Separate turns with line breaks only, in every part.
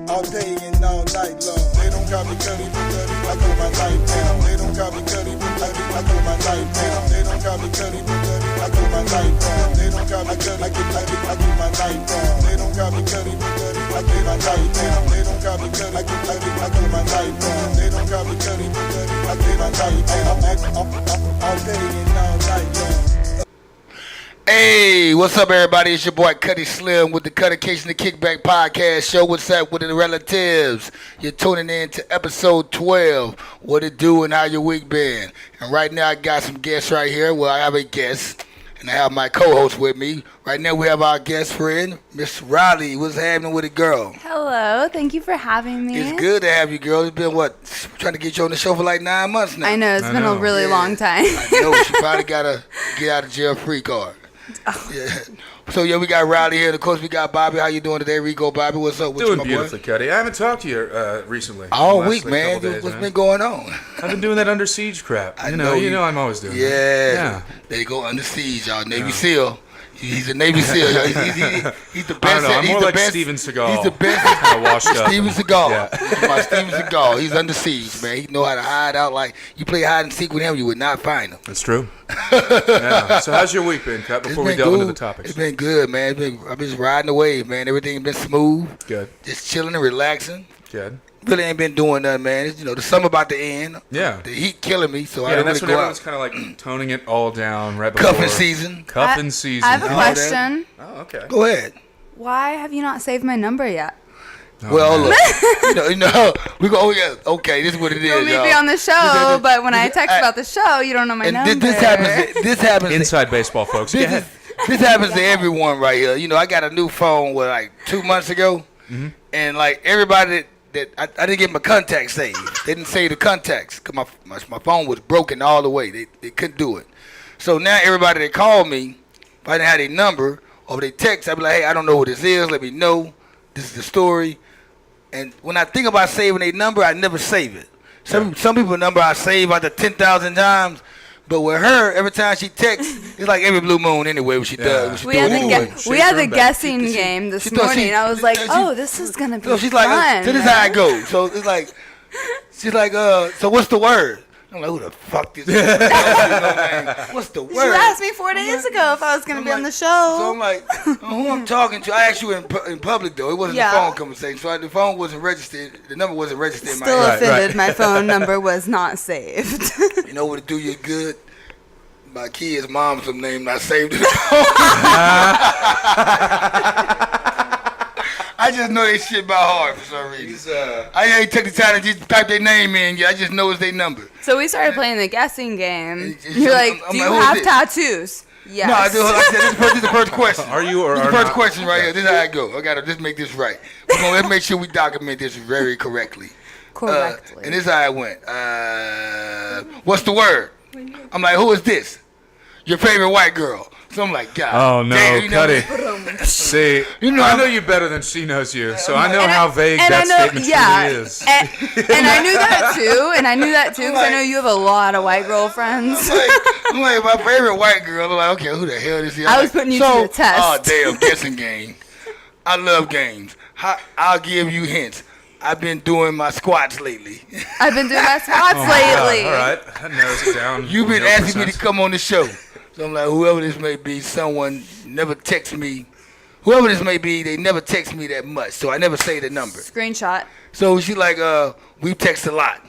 all day and all night long. They don't call me Cutty, I go my life down. They don't call me Cutty, I go my life down. They don't call me Cutty, I go my life down. They don't call me Cutty, I do my life down. They don't call me Cutty, I do my life down. They don't call me Cutty, I do my life down. They don't call me Cutty, I do my life down. All day and all night long.
Hey, what's up, everybody? It's your boy Cutty Slim with the Cuttacation-The Kickback Podcast Show. What's up with the relatives? You're tuning in to episode 12. What it do and how your week been? And right now I got some guests right here. Well, I have a guest, and I have my co-host with me. Right now we have our guest friend, Miss Rylie. What's happening with it, girl?
Hello. Thank you for having me.
It's good to have you, girl. It's been, trying to get you on the show for like 9 months now.
I know. It's been a really long time.
I know. She probably got a get out of jail free card.
Oh.
Yeah. So we got Rylie here, and of course we got Bobby. How you doing today, Rico Bobby? What's up with you, my boy?
Doing beautifully, Cutty. I haven't talked to you recently.
All week, man. What's been going on?
I've been doing that under siege crap. You know I'm always doing that.
Yeah. They go under siege, y'all. Navy SEAL. He's a Navy SEAL. He's the best.
I don't know. I'm more like
best,
Steven Seagal.
He's the best.
Kind of washed up.
Steven Seagal.
Yeah.
My Steven Seagal. He's under siege, man. He know how to hide out. Like you play hide and seek with him, you would not find him.
That's true. Yeah. So how's your week been, Cut? Before we delve into the topics,
it's been good, man. I've been just riding the wave, man. Everything been smooth.
Good.
Just chilling and relaxing.
Good.
Really ain't been doing nothing, man. It's, the summer about to end.
Yeah.
The heat killing me, so I
Yeah,
don't
that's
really
when
go
everyone's
out.
kind of like toning it all down right before.
Cuffing season.
Cuffing season.
I have a question.
Oh, okay.
Go ahead.
Why have you not saved my number yet?
Oh, well, look, we go. Yeah, okay, this is what it is.
You want me to be on the show, but when I text about the show, you don't know my number.
This happens.
Inside baseball, folks. Go ahead.
This happens to everyone right here. I got a new phone like 2 months ago, and like everybody that I didn't get my contacts saved. They didn't save the contacts because my phone was broken all the way. They couldn't do it. So now everybody that called me, if I didn't have their number or they text, I'd be like, hey, I don't know what this is. Let me know. This is the story. And when I think about saving their number, I never save it. Some people's number I save out to 10,000 times. But with her, every time she texts, it's like every blue moon anyway what she does.
We had the guessing game this morning. I was like, this is going to be fun.
She's like, so this is how it goes. So it's like, she's like, so what's the word? I'm like, who the fuck this is? What's the word?
She asked me 4 days ago if I was going to be on the show.
So I'm like, who I'm talking to? I asked you in public, though. It wasn't a phone conversation. So the phone wasn't registered. The number wasn't registered in my head.
Still offended. My phone number was not saved.
You know what would do you good? My kid's mom's name not saved in the phone. I just know they shit by heart for some reason. I ain't took the time to just type their name in yet. I just know it's their number.
So we started playing the guessing game. You're like, do you have tattoos? Yes.
No, I do. Like I said, this is the first question.
Are you or
this
are
the first
not?
question right here. This is how I go. I gotta just make this right. Let's make sure we document this very correctly.
Correctly.
And this is how it went. What's the word? I'm like, who is this? Your favorite white girl. So I'm like, God.
Oh no,
damn,
Cutty. See, I know you better than she knows you, so I know how vague that statement truly is.
And I knew that too. Because I know you have a lot of white girlfriends.
I'm like, my favorite white girl. I'm like, okay, who the hell is he?
I was putting you to the test.
Oh, damn, guessing game. I love games. I'll give you hints. I've been doing my squats lately.
All right,
that narrows it down.
You've been asking me to come on the show. So I'm like, whoever this may be, someone never texts me. Whoever this may be, they never text me that much. So I never say the number.
Screenshot.
So she like, we text a lot.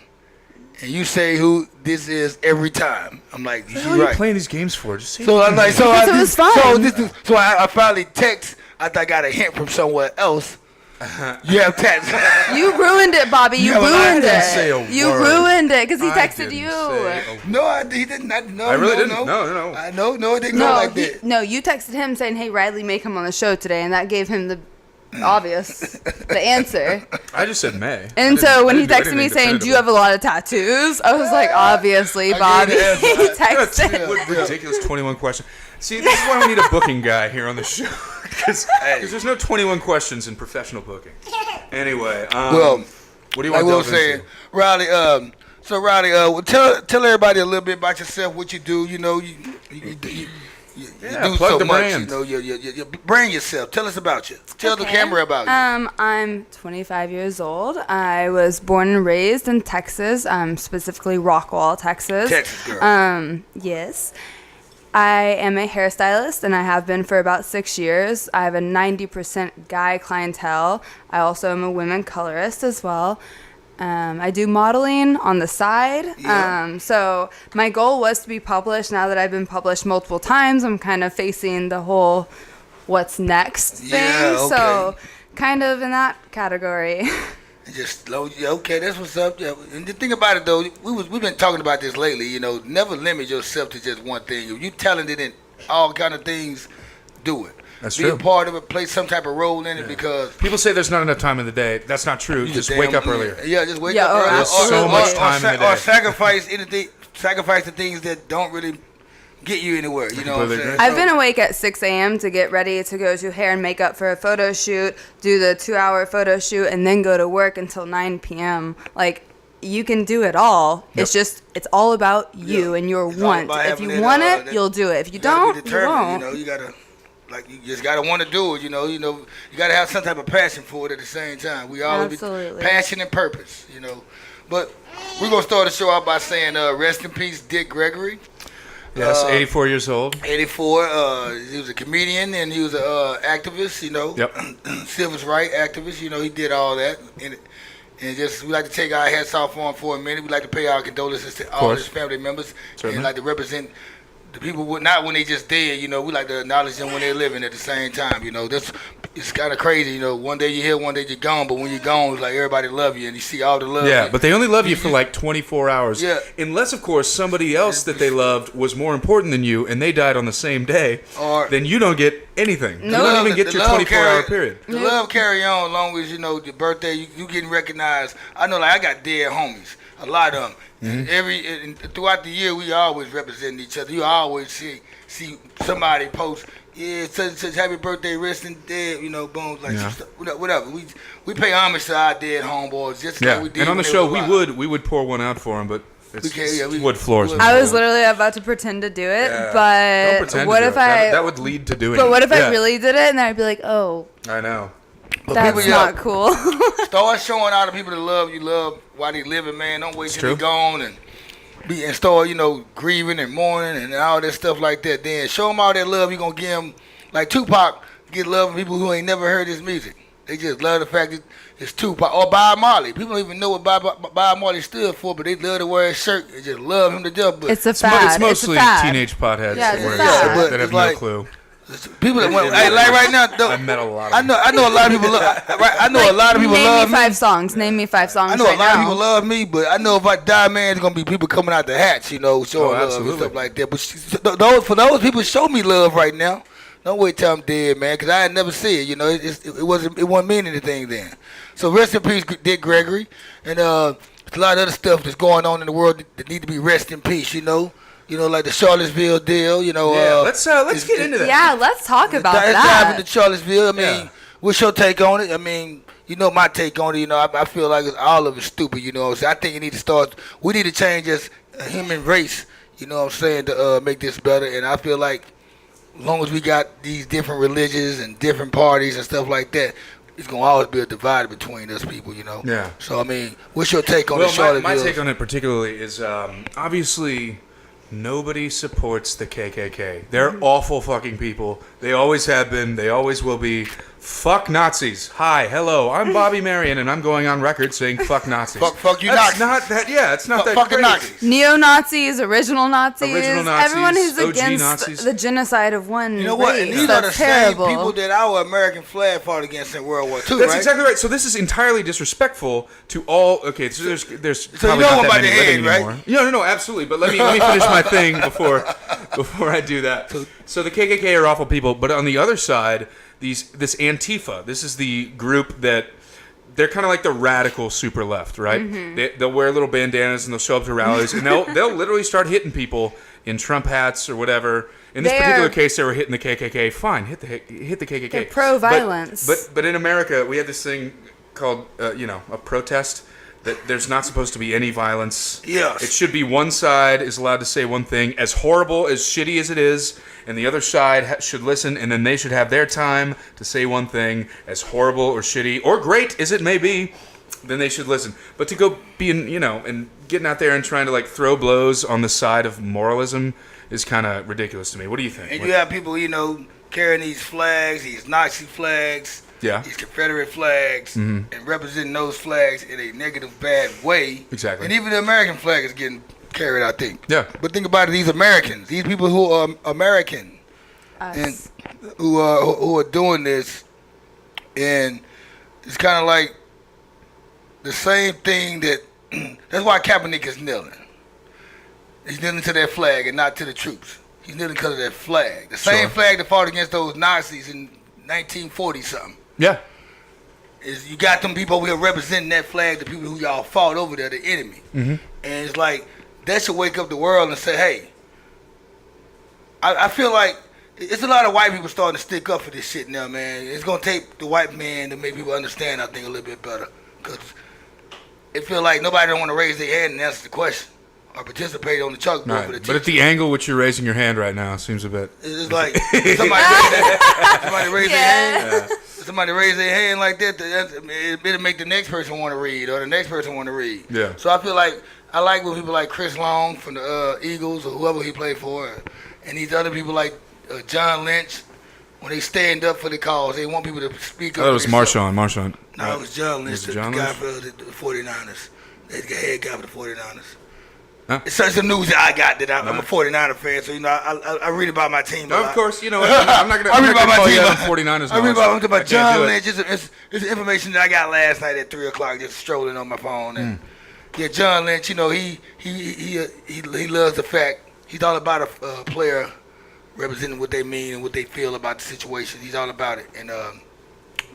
And you say who this is every time. I'm like,
what are you playing these games for? Just say
so I'm like,
because it was fun.
So I finally text after I got a hint from somewhere else. You have text.
You ruined it, Bobby. You ruined it. You ruined it because he
I
texted you.
No, he didn't. No,
I really didn't.
No. No, it didn't go like that.
No, you texted him saying, "Hey, Rylie may come on the show today," and that gave him the answer.
I just said May.
And so when he texted me saying, "Do you have a lot of tattoos?" I was like, "Obviously, Bobby." He texted.
What ridiculous 21 question. See, this is why we need a booking guy here on the show. Because there's no 21 questions in professional booking. Anyway,
well,
what do you want to delve into?
Rylie, Rylie, tell everybody a little bit about yourself, what you do. You you
Yeah,
do
plug
so
the
much.
brand.
You know, you brand yourself. Tell us about you. Tell the camera about you.
I'm 25 years old. I was born and raised in Texas, specifically Rockwall, Texas.
Texas girl.
Yes. I am a hairstylist, and I have been for about 6 years. I have a 90% guy clientele. I also am a women colorist as well. I do modeling on the side.
Yeah.
So my goal was to be published. Now that I've been published multiple times, I'm kind of facing the whole what's next thing.
Yeah, okay.
So kind of in that category.
Just okay, that's what's up. Yeah. And the thing about it though, we've been talking about this lately. You know, never limit yourself to just one thing. If you talented in all kind of things, do it.
That's
Be
true.
a part of it. Play some type of role in it because
People say there's not enough time in the day. That's not true.
you
Just
damn-
wake up earlier.
Yeah, just wake
Yeah,
up
oh,
earlier.
There's so much time in the
Or
day.
sacrifice anything. Sacrifice the things that don't really get you anywhere. You know what I'm
Completely
saying?
agree.
I've been awake at 6 a.m. to get ready to go to hair and makeup for a photo shoot, do the 2-hour photo shoot, and then go to work until 9 p.m. Like, you can do it all.
Yep.
it's all about you
Yeah.
and your
It's all
want.
about
If
having
you
that,
want
that-
it, you'll do it. If you
gotta be
don't, you
determined,
won't.
You know, you gotta. Like you just gotta want to do it, you know. You gotta have some type of passion for it at the same time. We always
Absolutely.
be passion and purpose, you know. But we're gonna start the show out by saying, rest in peace, Dick Gregory.
Yes, 84 years old.
84. He was a comedian and he was a activist, you know.
Yep.
Civil rights activist, you know. He did all that, and just we like to take our hats off on for a minute. We like to pay our condolences to all
course.
his family members,
Certainly.
and like to represent the people not when they just dead, you know. We like to acknowledge them when they're living at the same time, you know. It's kind of crazy, you know. One day you're here, one day you're gone, but when you're gone, it's like everybody love you and you see all the love.
Yeah, but they only love you for like 24 hours.
Yeah.
Unless, of course, somebody else that they loved was more important than you and they died on the same day,
Or-
then you don't get anything. You
No.
don't even get
The
your
love
24-hour period.
The love carry on as long as, you know, your birthday, you getting recognized. I know, like, I got dead homies, a lot of them.
Mm-hmm.
And throughout the year, we always represent each other. You always see somebody post, yeah, such happy birthday, resting dead, you know, boom, like
Yeah.
some stuff, whatever. We pay homage to our dead homeboys, just
Yeah,
like we did.
and on the
when they
show,
were
we
alive.
would pour one out for them, but it's
we-
wood floors.
we-
man.
I was literally about to pretend to do it,
Yeah. Don't
but
pretend
what
to
if
do it.
I?
That would lead to doing it.
But what if
Yeah.
I really did it and then I'd be like, oh,
I know.
But
that's
people,
not cool.
Start showing all the people that love you love while they living, man. Don't wait till
true.
they gone and start, you know, grieving and mourning and all that stuff like that. Then show them all that love. You gonna give them, like Tupac, get love from people who ain't never heard his music. They just love the fact that it's Tupac or Bob Marley. People don't even know what Bob Marley stood for, but they love to wear his shirt. They just love him to death. But
It's a
It's
fad.
mostly
it's a fad.
teenage potheads
Yeah, it's a
wearing
fad.
shirts
But
that have
it's
no
like-
clue.
people that went, hey, like right now, though,
I met a lot of
I know a lot of people. I know a lot of people
Name
love
me
me.
5 songs. Name me 5 songs.
I know
right
a lot of
now.
people love me, but I know if I die, man, there's gonna be people coming out the hats, you know, showing love and
absolutely.
stuff like that. But for those people, show me love right now. Don't wait till I'm dead, man, because I had never see it. You know, it wasn't mean anything then. So rest in peace, Dick Gregory, and there's a lot of other stuff that's going on in the world that need to be rest in peace. You know, like the Charlottesville deal. You know,
Yeah, let's get into that.
Yeah, let's talk about
let's dive
that.
into Charlottesville. I mean,
Yeah.
what's your take on it? I mean, you know my take on it. You know, I feel like all of it's stupid. You know, so I think we need to change as a human race. You know what I'm saying, to make this better. And I feel like as long as we got these different religions and different parties and stuff like that, it's gonna always be a divide between us people. You know.
Yeah.
So I mean, what's your take on the
Well,
Charlottesville?
my take on it particularly is obviously nobody supports the KKK. They're awful fucking people. They always have been. They always will be. Fuck Nazis. Hi, hello. I'm Bobby Marion, and I'm going on record saying fuck Nazis.
Fuck you,
That's
Nazis.
not that. Yeah, it's not that
Fuck the
crazy.
Nazis.
Neo-Nazis, original Nazis,
Original Nazis,
everyone who's
OG
against
Nazis.
the genocide of one
You know what?
race.
And these are the
That's terrible.
same people that our American flag fought against in World War II,
That's
right?
exactly right. So this is entirely disrespectful to all. Okay, so there's
So
probably
you know
not that
about
many
the
living
head, right?
anymore. No, absolutely. But let me finish my thing before I do that. So the KKK are awful people, but on the other side, this Antifa. This is the group that they're kind of like the radical super left, right?
Mm-hmm.
They'll wear little bandanas and they'll show up to rallies and they'll literally start hitting people in Trump hats or whatever. In this particular case, they were hitting the KKK. Fine, hit the KKK.
They're pro-violence.
But in America, we had this thing called a protest that there's not supposed to be any violence.
Yes.
It should be one side is allowed to say one thing, as horrible, as shitty as it is, and the other side should listen, and then they should have their time to say one thing, as horrible or shitty or great as it may be, then they should listen. But to go being, and getting out there and trying to like throw blows on the side of moralism is kind of ridiculous to me. What do you think?
And you have people, carrying these flags, these Nazi flags, these Confederate flags, and representing those flags in a negative, bad way.
Exactly.
And even the American flag is getting carried, I think.
Yeah.
But think about it, these Americans, these people who are American, and who are doing this, and it's kind of like the same thing that's why Kaepernick is kneeling. He's kneeling to that flag and not to the troops. He's kneeling because of that flag. The same flag that fought against those Nazis in 1940-something.
Yeah.
Is you got them people over here representing that flag, the people who y'all fought over there, the enemy. And it's like, that should wake up the world and say, hey, I feel like it's a lot of white people starting to stick up for this shit now, man. It's going to take the white man to make people understand, I think, a little bit better. Because it feels like nobody don't want to raise their hand and answer the question or participate on the chalkboard for the teacher.
But at the angle which you're raising your hand right now seems a bit...
It's like somebody raise their hand. Yeah. Somebody raise their hand like that, it'll make the next person want to read or the next person want to read.
Yeah.
So I feel like, I like when people like Chris Long from the Eagles or whoever he played for, and these other people like John Lynch, when they stand up for the cause, they want people to speak up.
Oh, it was Marshawn.
No, it was John Lynch, the
John
guy
Lynch?
for the 49ers. The head guy for the 49ers.
Huh?
It's such a news that I got that I'm a 49er fan, so I read about my team.
No, of course, I'm not going to call you out on 49ers.
I read about John Lynch. It's information that I got last night at 3 o'clock, just strolling on my phone. And yeah, John Lynch, he loves the fact he's all about a player representing what they mean and what they feel about the situation. He's all about it, and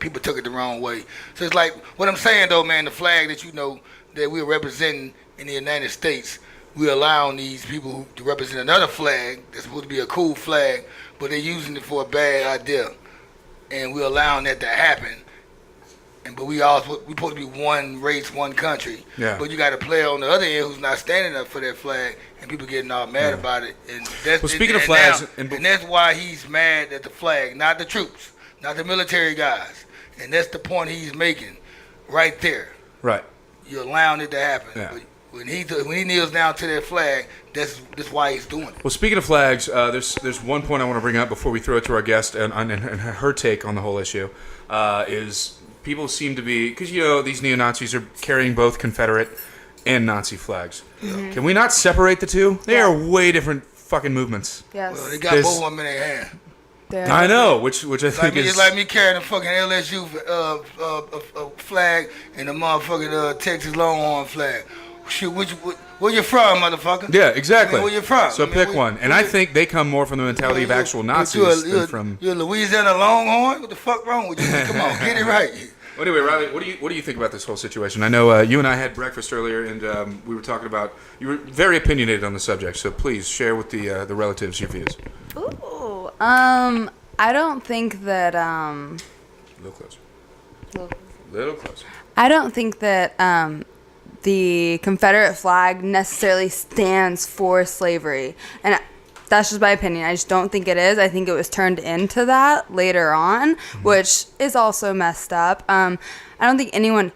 people took it the wrong way. So it's like what I'm saying though, man. The flag that that we're representing in the United States, we're allowing these people to represent another flag that's supposed to be a cool flag, but they're using it for a bad idea, and we're allowing that to happen. But we're supposed to be one race, one country.
Yeah.
But you got a player on the other end who's not standing up for that flag, and people getting all mad about it. And that's
speaking of flags,
and that's why he's mad at the flag, not the troops, not the military guys. And that's the point he's making, right there.
Right.
You're allowing it to happen.
Yeah.
But when he kneels down to that flag, that's why he's doing it.
Well, speaking of flags, there's one point I want to bring up before we throw it to our guest and her take on the whole issue is. People seem to be, because these neo-Nazis are carrying both Confederate and Nazi flags. Yeah. Can we not separate the two? They are way different fucking movements.
Yes.
Well, they got both of them in their hand.
I know, which I think is...
It's like me carrying a fucking LSU flag and a motherfucking Texas Longhorn flag. Shoot, where you from, motherfucker?
Yeah, exactly.
Where you from?
So pick one. And I think they come more from the mentality of actual Nazis than from...
You're a Louisiana Longhorn? What the fuck wrong with you? Come on, get it right.
Well, anyway, Riley, what do you think about this whole situation? I know you and I had breakfast earlier, and we were talking about... You were very opinionated on the subject, so please share with the relatives your views.
Ooh, I don't think that...
A little closer. Little closer.
I don't think that... the Confederate flag necessarily stands for slavery. And that's just my opinion. I just don't think it is. I think it was turned into that later on, which is also messed up. I don't think anyone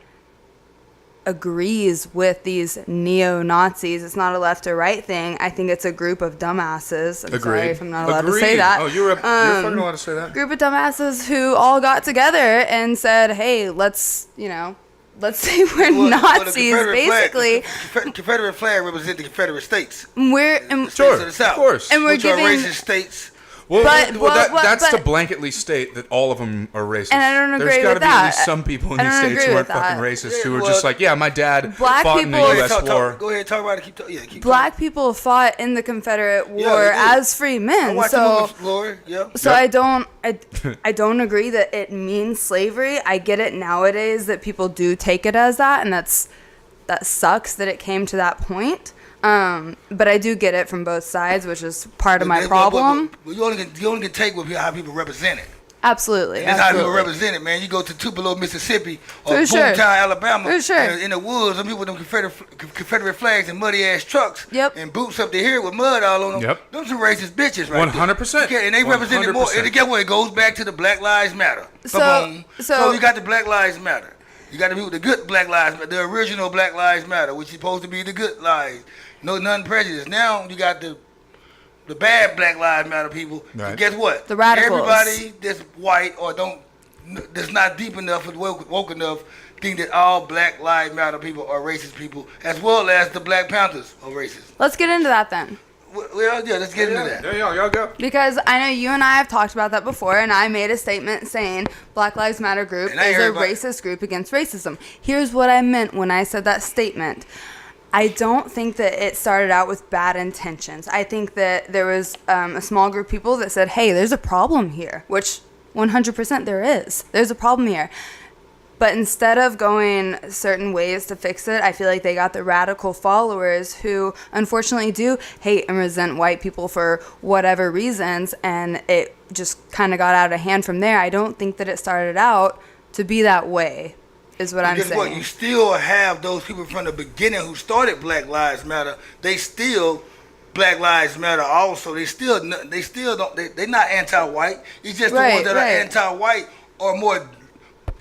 agrees with these neo-Nazis. It's not a left or right thing. I think it's a group of dumbasses. I'm sorry if I'm not allowed to say that.
Oh, you're fucking allowed to say that?
Group of dumbasses who all got together and said, hey, let's say we're Nazis, basically.
The Confederate flag represents the Confederate States.
Sure, of course.
And we're giving
racist states.
Well, that's to blanketly state that all of them are racist.
And I don't agree
There's
with
got to be
that.
at least some people in these states who aren't fucking racist, who are just like, yeah, my dad
Black
fought in the
people-
U.S. war.
Go ahead, talk about it. Keep talking.
Black people fought in the Confederate War as free men. So I don't agree that it means slavery. I get it nowadays that people do take it as that, and that sucks that it came to that point. But I do get it from both sides, which is part of my problem.
You only can take how people represent it.
Absolutely.
And that's how people
absolutely.
represent it, man. You go to Tupelo, Mississippi, or
For sure.
Boomtown, Alabama,
For sure.
and in the woods, some people with them Confederate flags and muddy ass trucks,
Yep.
and boots up their hair with mud all on them.
Yep.
Them some racist bitches, right?
100%.
Okay, and they represent it more. And again, it goes back to the Black Lives Matter.
So
So you got the Black Lives Matter. You got the people, the good Black Lives Matter, the original Black Lives Matter, which is supposed to be the good lives. No, none prejudice. Now you got the bad Black Lives Matter people.
Right.
And guess what?
The radicals.
Everybody that's white or that's not deep enough or woke enough think that all Black Lives Matter people are racist people, as well as the Black Panthers are racist.
Let's get into that then.
Well, yeah, let's get into that.
There y'all go.
Because I know you and I have talked about that before, and I made a statement saying Black Lives Matter group
And I
is
heard
a
about-
racist group against racism. Here's what I meant when I said that statement. I don't think that it started out with bad intentions. I think that there was a small group of people that said, hey, there's a problem here, which 100% there is. There's a problem here. But instead of going certain ways to fix it, I feel like they got the radical followers who unfortunately do hate and resent white people for whatever reasons, and it just kind of got out of hand from there. I don't think that it started out to be that way, is what I'm
Guess
saying.
what? You still have those people from the beginning who started Black Lives Matter. They still Black Lives Matter also. They still don't. They're not anti-white. It's just the ones that are anti-white are more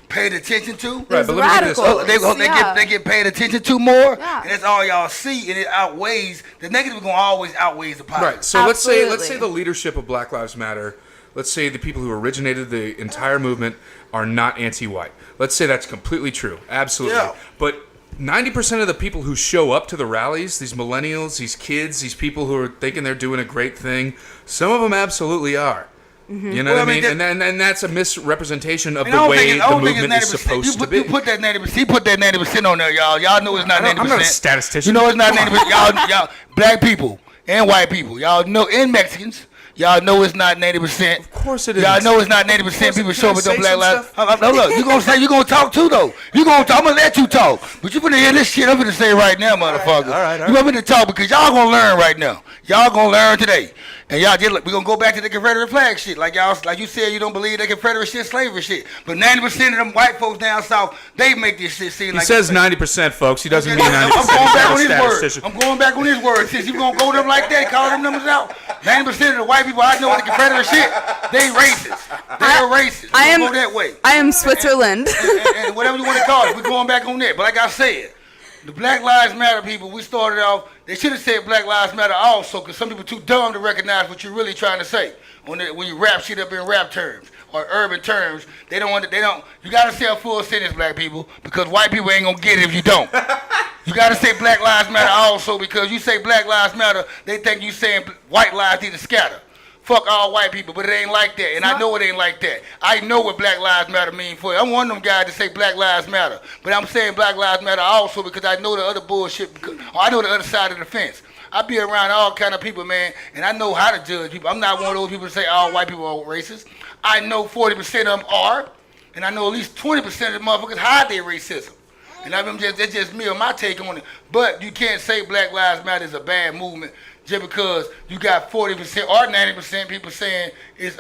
paid attention to.
Right,
There's
but let me get this.
radicals.
They get paid attention to more,
Yeah.
and that's all y'all see, and it outweighs the negative. Is gonna always outweighs the positive.
Right. So let's say
Absolutely.
the leadership of Black Lives Matter, let's say the people who originated the entire movement are not anti-white. Let's say that's completely true. Absolutely.
Yeah.
But 90% of the people who show up to the rallies, these millennials, these kids, these people who are thinking they're doing a great thing, some of them absolutely are. You know
Well,
what I
I
mean?
mean,
And that's a misrepresentation of
And I
the
don't
way
think it's- I
the
don't think it's
movement is
90%.
supposed to be.
You put that 90%. He put that 90% on there, y'all. Y'all know it's not 90%.
I'm not a statistician.
You know it's not 90%. Y'all, black people and white people. Y'all know, and Mexicans. Y'all know it's not 90%.
Of course it is.
Y'all know it's not 90% people show up with
Can I
them
say
Black
some
Lives.
stuff?
Hold up. You gonna talk too though. I'm gonna let you talk. But you finna hear this shit I'm finna say right now, motherfucker.
All right.
You want me to talk because y'all gonna learn right now. Y'all gonna learn today. And y'all we gonna go back to the Confederate flag shit. Like you said, you don't believe that Confederate shit, slavery shit. But 90% of them white folks down south, they make this shit seem
He
like
says 90%, folks. He doesn't mean 90%.
I'm going back on
He's
his
not a
word.
statistician.
I'm going back on his word. Since you gonna go them like that, call them numbers out. 90% of the white people I know with the Confederate shit, they racist. They're racist.
I am
Go that way.
I am Switzerland.
And whatever you want to call it, we're going back on that. But like I said, the Black Lives Matter people, we started off, they should have said Black Lives Matter also, because some people too dumb to recognize what you're really trying to say. When you rap shit up in rap terms or urban terms, you gotta say a full sentence, black people, because white people ain't gonna get it if you don't. You gotta say Black Lives Matter also, because you say Black Lives Matter, they think you saying white lives need to scatter. Fuck all white people, but it ain't like that, and I know it ain't like that. I know what Black Lives Matter mean for you. I'm one of them guys that say Black Lives Matter, but I'm saying Black Lives Matter also because I know the other bullshit, I know the other side of the fence. I be around all kind of people, man, and I know how to judge people. I'm not one of those people that say all white people are racist. I know 40% of them are, and I know at least 20% of the motherfuckers hide their racism. And that's just me or my take on it. But you can't say Black Lives Matter is a bad movement just because you got 40% or 90% people saying it's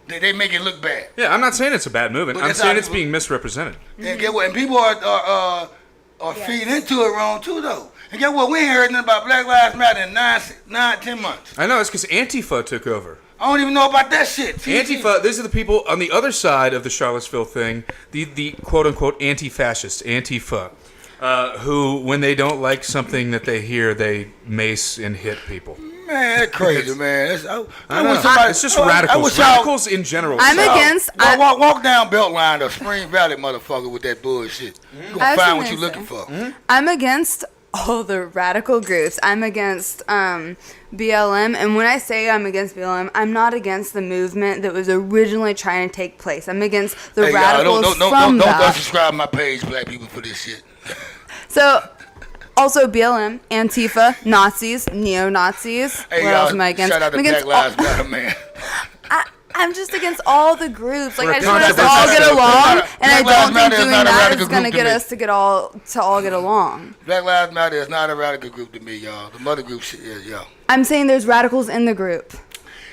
they make it look bad.
Yeah, I'm not saying it's a bad movement.
But
I'm
that's
saying
how
it's
people-
being misrepresented.
And get what? And people are feeding into it wrong too, though. And get what? We ain't heard nothing about Black Lives Matter in 10 months.
I know, it's because Antifa took over.
I don't even know about that shit.
Antifa, these are the people on the other side of the Charlottesville thing, the quote-unquote anti-fascists, Antifa, who, when they don't like something that they hear, they mace and hit people.
Man, that's crazy, man.
I know. It's just radicals. Radicals in general.
I'm against.
Walk down Beltline or Spring Valley, motherfucker, with that bullshit. You gonna find what you looking for.
I'm against all the radical groups. I'm against BLM, and when I say I'm against BLM, I'm not against the movement that was originally trying to take place. I'm against the radicals from
don't
that.
unsubscribe my page, black people, for this shit.
So, also BLM, Antifa, Nazis, neo-Nazis.
Hey,
what else am I against?
Shout out to
I'm against
Black Lives Matter, man.
I'm just against all the groups. Like,
We're
I just want us to
controversial
all get
show.
along, and I
Black Lives
don't think
Matter is
doing
not a
that
radical
is going to
group to
get
me.
us to all get along.
Black Lives Matter is not a radical group to me, y'all. The mother group shit is, y'all.
I'm saying there's radicals in the group.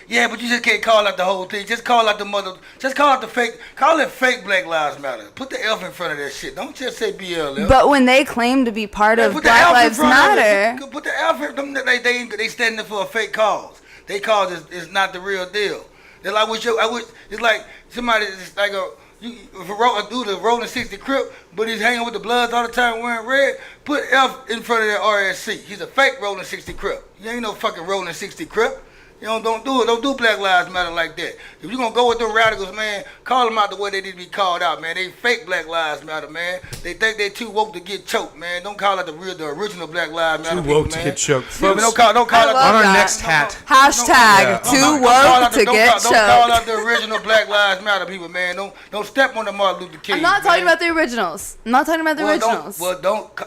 Yeah, but you just can't call out the whole thing. Just call out the mother. Just call out the fake. Call it fake Black Lives Matter. Put the F in front of that shit. Don't just say BLM.
But when they claim to be part of Black Lives Matter,
put the F in them. They standing for a fake cause. They cause is not the real deal. They're like it's like somebody. It's like a dude that's rolling 60 Crip, but he's hanging with the Bloods all the time wearing red. Put F in front of that RSC. He's a fake rolling 60 Crip. You ain't no fucking rolling 60 Crip. You know, don't do it. Don't do Black Lives Matter like that. If you're going to go with them radicals, man, call them out the way they need to be called out, man. They fake Black Lives Matter, man. They think they too woke to get choked, man. Don't call it the original Black Lives Matter.
Too woke
people,
to
man.
get choked.
Yeah,
Folks,
don't call it
on our next hat.
hashtag too woke to get
Don't call out
choked.
the original Black Lives Matter people, man. Don't step on the Martin Luther King.
I'm not talking about the originals. I'm not talking about the originals.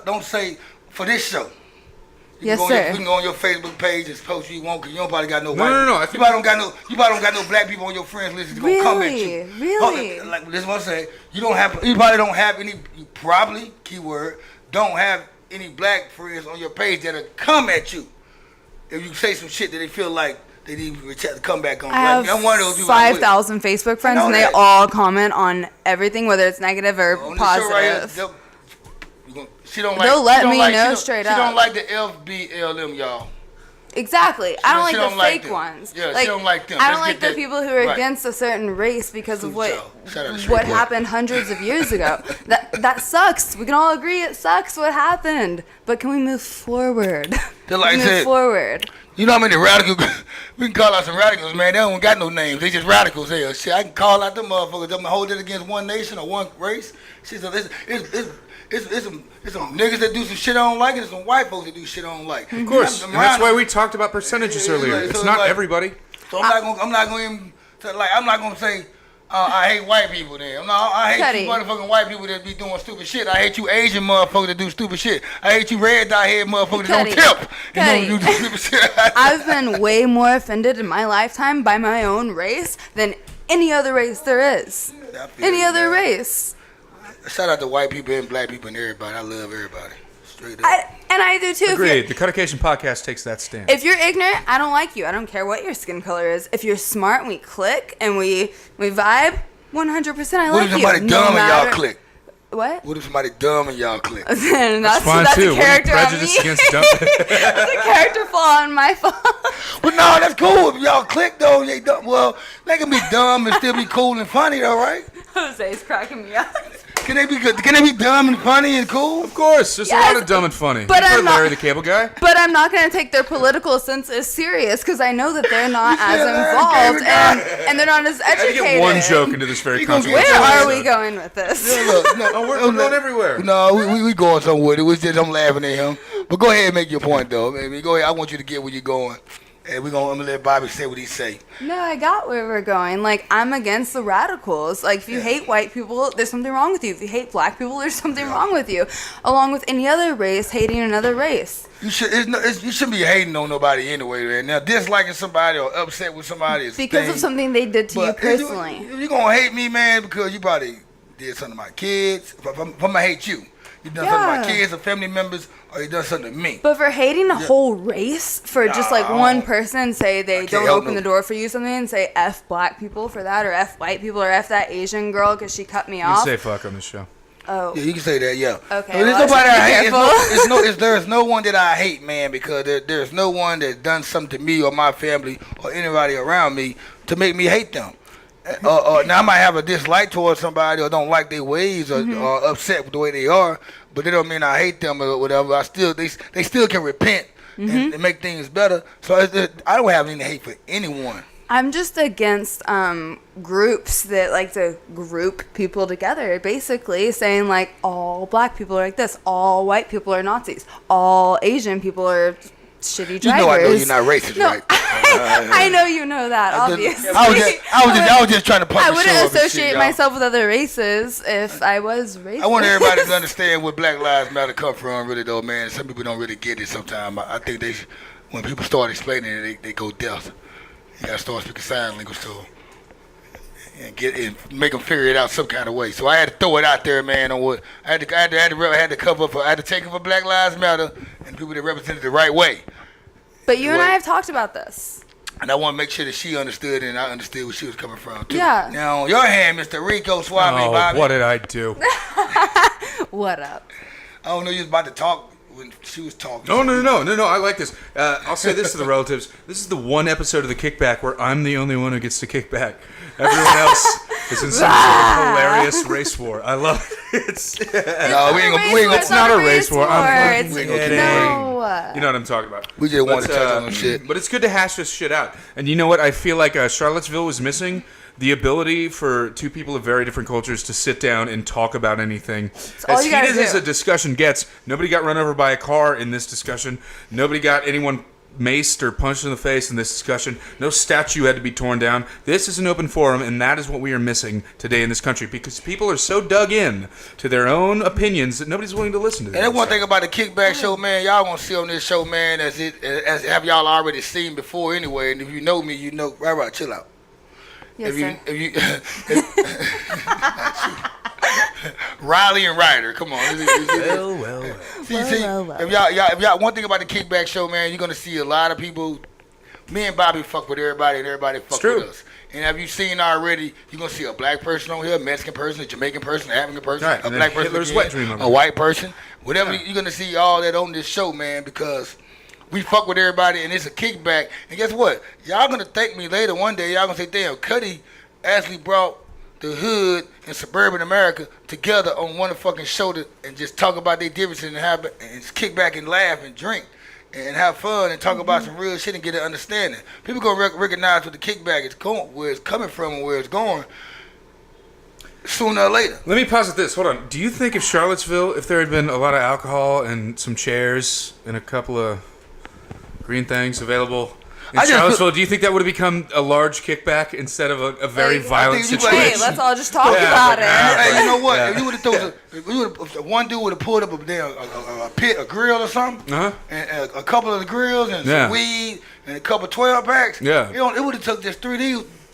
Don't say for this show.
Yes,
sir.
sir.
You can go on your Facebook page and post you want, because you don't probably got no
No,
white.
no.
You probably don't got no black people on your friends list that's gonna come at you.
Really?
Like this is what I'm saying. You probably don't have any. You probably keyword don't have any black friends on your page that'll come at you if you say some shit that they feel like they need to come back on.
I have
I'm one of those people.
5,000 Facebook friends, and they all comment on everything, whether it's negative or
On this show right here,
positive.
They'll let me
know straight up.
She don't like the FBLM, y'all.
Exactly. I don't
she
like
don't
the fake
them.
ones.
Yeah,
like,
she don't like them.
I don't
Let's
like
get
the
that
people who are
right.
against a certain race because of what
Shout out to Shreveport.
happened hundreds of years ago. That sucks. We can all agree it sucks what happened. But can we move forward?
They're like
move
said,
forward.
You know how many radicals? We can call out some radicals, man. They don't got no names. They just radicals here. Shit, I can call out them motherfuckers. I'm gonna hold it against one nation or one race. Shit, so it's some niggas that do some shit I don't like, and some white folks that do shit I don't like.
Of course, and that's why we talked about percentages earlier. It's not everybody.
So I'm not going to say I hate white people. Then I hate
Cutty.
you motherfucking white people that be doing stupid shit. I hate you Asian motherfuckers that do stupid shit. I hate you red dye head motherfuckers that
Cutty.
don't tip.
Cutty.
You do stupid shit.
I've been way more offended in my lifetime by my own race than any other race there is. Any other race.
Shout out to white people and black people and everybody. I love everybody. Straight up.
And I do too.
Agreed. The Cuttation podcast takes that stand.
If you're ignorant, I don't like you. I don't care what your skin color is. If you're smart and we click and we vibe, 100% I like you.
What if somebody dumb and y'all click?
What?
What if somebody dumb and y'all click?
that's
fine
that's
too.
a character on
Prejudice
me.
against dumb.
That's a character flaw on my phone.
But no, that's cool. If y'all click though, they dumb. Well, they can be dumb and still be cool and funny though, right?
Jose's cracking me up.
Can they be good? Can they be dumb and funny and cool?
Of course, there's a
Yes,
lot of dumb and funny.
but
You've heard
I'm not-
Larry the Cable Guy.
But I'm not going to take their political sense as serious because I know that they're not as
said Larry
involved
Cable
and they're not as
I had to
educated.
get one joke into this very
He goes,
controversial
Where are
episode.
we going with this?
Look, no,
Oh, we're going everywhere.
No, we going somewhere. It was just I'm laughing at him. But go ahead and make your point though. Maybe go ahead. I want you to get where you're going. And I'm gonna let Bobby say what he say.
No, I got where we're going. Like, I'm against the radicals. Like, if you hate white people, there's something wrong with you. If you hate black people, there's something wrong with you. Along with any other race hating another race.
You shouldn't be hating on nobody anyway, man. Now disliking somebody or upset with somebody is
Because of something they did to you personally.
If you gonna hate me, man, because you probably did something to my kids. If I'm gonna hate you, you done something to my kids or family members, or you done something to me.
But for hating a whole race for just like one person, say they don't
help
open
no-
the door for you something and say F black people for that or F white people or F that Asian girl because she cut me
You
off.
can say fuck on this show.
Oh.
Yeah, you can say that, yeah.
Okay,
There's
well,
nobody
I
I
should be
hate. There's no one that I hate, man, because there's no one that's done something to me or my family or anybody around me to make me hate them. Now I might have a dislike towards somebody or don't like their ways or upset with the way they are, but it don't mean I hate them or whatever. They still can repent and make things better. So I don't have any hate for anyone.
I'm just against groups that like to group people together, basically saying like all black people are like this, all white people are Nazis, all Asian people are shitty drivers.
You know I know you're not racist,
No,
right?
I know you know that, obviously.
I was just trying to pump
I
the
wouldn't
show up and shit,
associate
y'all.
myself with other races if I was racist.
I want everybody to understand where Black Lives Matter come from, really, though, man. Some people don't really get it sometimes. I think when people start explaining it, they go deaf. You got to start speaking sign language to them and make them figure it out some kind of way. So I had to throw it out there, man, on what I had to cover for. I had to take it for Black Lives Matter and people that represented it the right way.
But you and I have talked about this.
And I want to make sure that she understood and I understood where she was coming from, too.
Yeah.
Now, on your hand, Mr. Rico Suave,
Oh,
Bobby.
what did I do?
What up?
I don't know you was about to talk when she was talking.
No. I like this. I'll say this to the relatives. This is the one episode of The Kickback where I'm the only one who gets to kick back. Everyone else is in some sort of hilarious race war. I love it. It's
No, we ain't gonna.
It's not a race war. I'm
It's
kidding.
no.
You know what I'm talking about.
We just wanted to touch on some shit.
But it's good to hash this shit out. And you know what? I feel like Charlottesville was missing the ability for two people of very different cultures to sit down and talk about anything.
all
As
you gotta
heated as
do.
a discussion gets, nobody got run over by a car in this discussion. Nobody got anyone maced or punched in the face in this discussion. No statue had to be torn down. This is an open forum, and that is what we are missing today in this country because people are so dug in to their own opinions that nobody's willing to listen to them.
And that's one thing about the Kickback show, man. Y'all gonna see on this show, man, as have y'all already seen before anyway. And if you know me, you know. Right, chill out.
Yes, sir.
Rylie and Ryder, come on.
Well.
See,
Well.
if y'all, one thing about the Kickback show, man, you're gonna see a lot of people. Me and Bobby fuck with everybody, and everybody fuck with us. And have you seen already? You're gonna see a black person on here, a Mexican person, a Jamaican person, an African person,
Right,
a
and
black
then
person,
Hitler's
again,
wet dream over
a
there.
white person, whatever. You're gonna see all that on this show, man, because we fuck with everybody, and it's a kickback. And guess what? Y'all gonna thank me later one day. Y'all gonna say, "Damn, Cutty actually brought the hood and suburban America together on one fucking shoulder and just talk about their differences and just kick back and laugh and drink and have fun and talk about some real shit and get an understanding." People gonna recognize what the kickback is going, where it's coming from and where it's going sooner or later.
Let me posit this. Hold on. Do you think if Charlottesville, if there had been a lot of alcohol and some chairs and a couple of green things available in Charlottesville, do you think that would have become a large kickback instead of a very violent
think you-
situation?
Hey, let's all just talk
Yeah,
about it.
Hey, you know what?
Yeah.
If you would have thrown, if one dude would have pulled up a pit, a grill or something,
Uh-huh.
and a couple of the grills and
Yeah.
some weed and a couple 12 packs,
Yeah.
it would have took just 3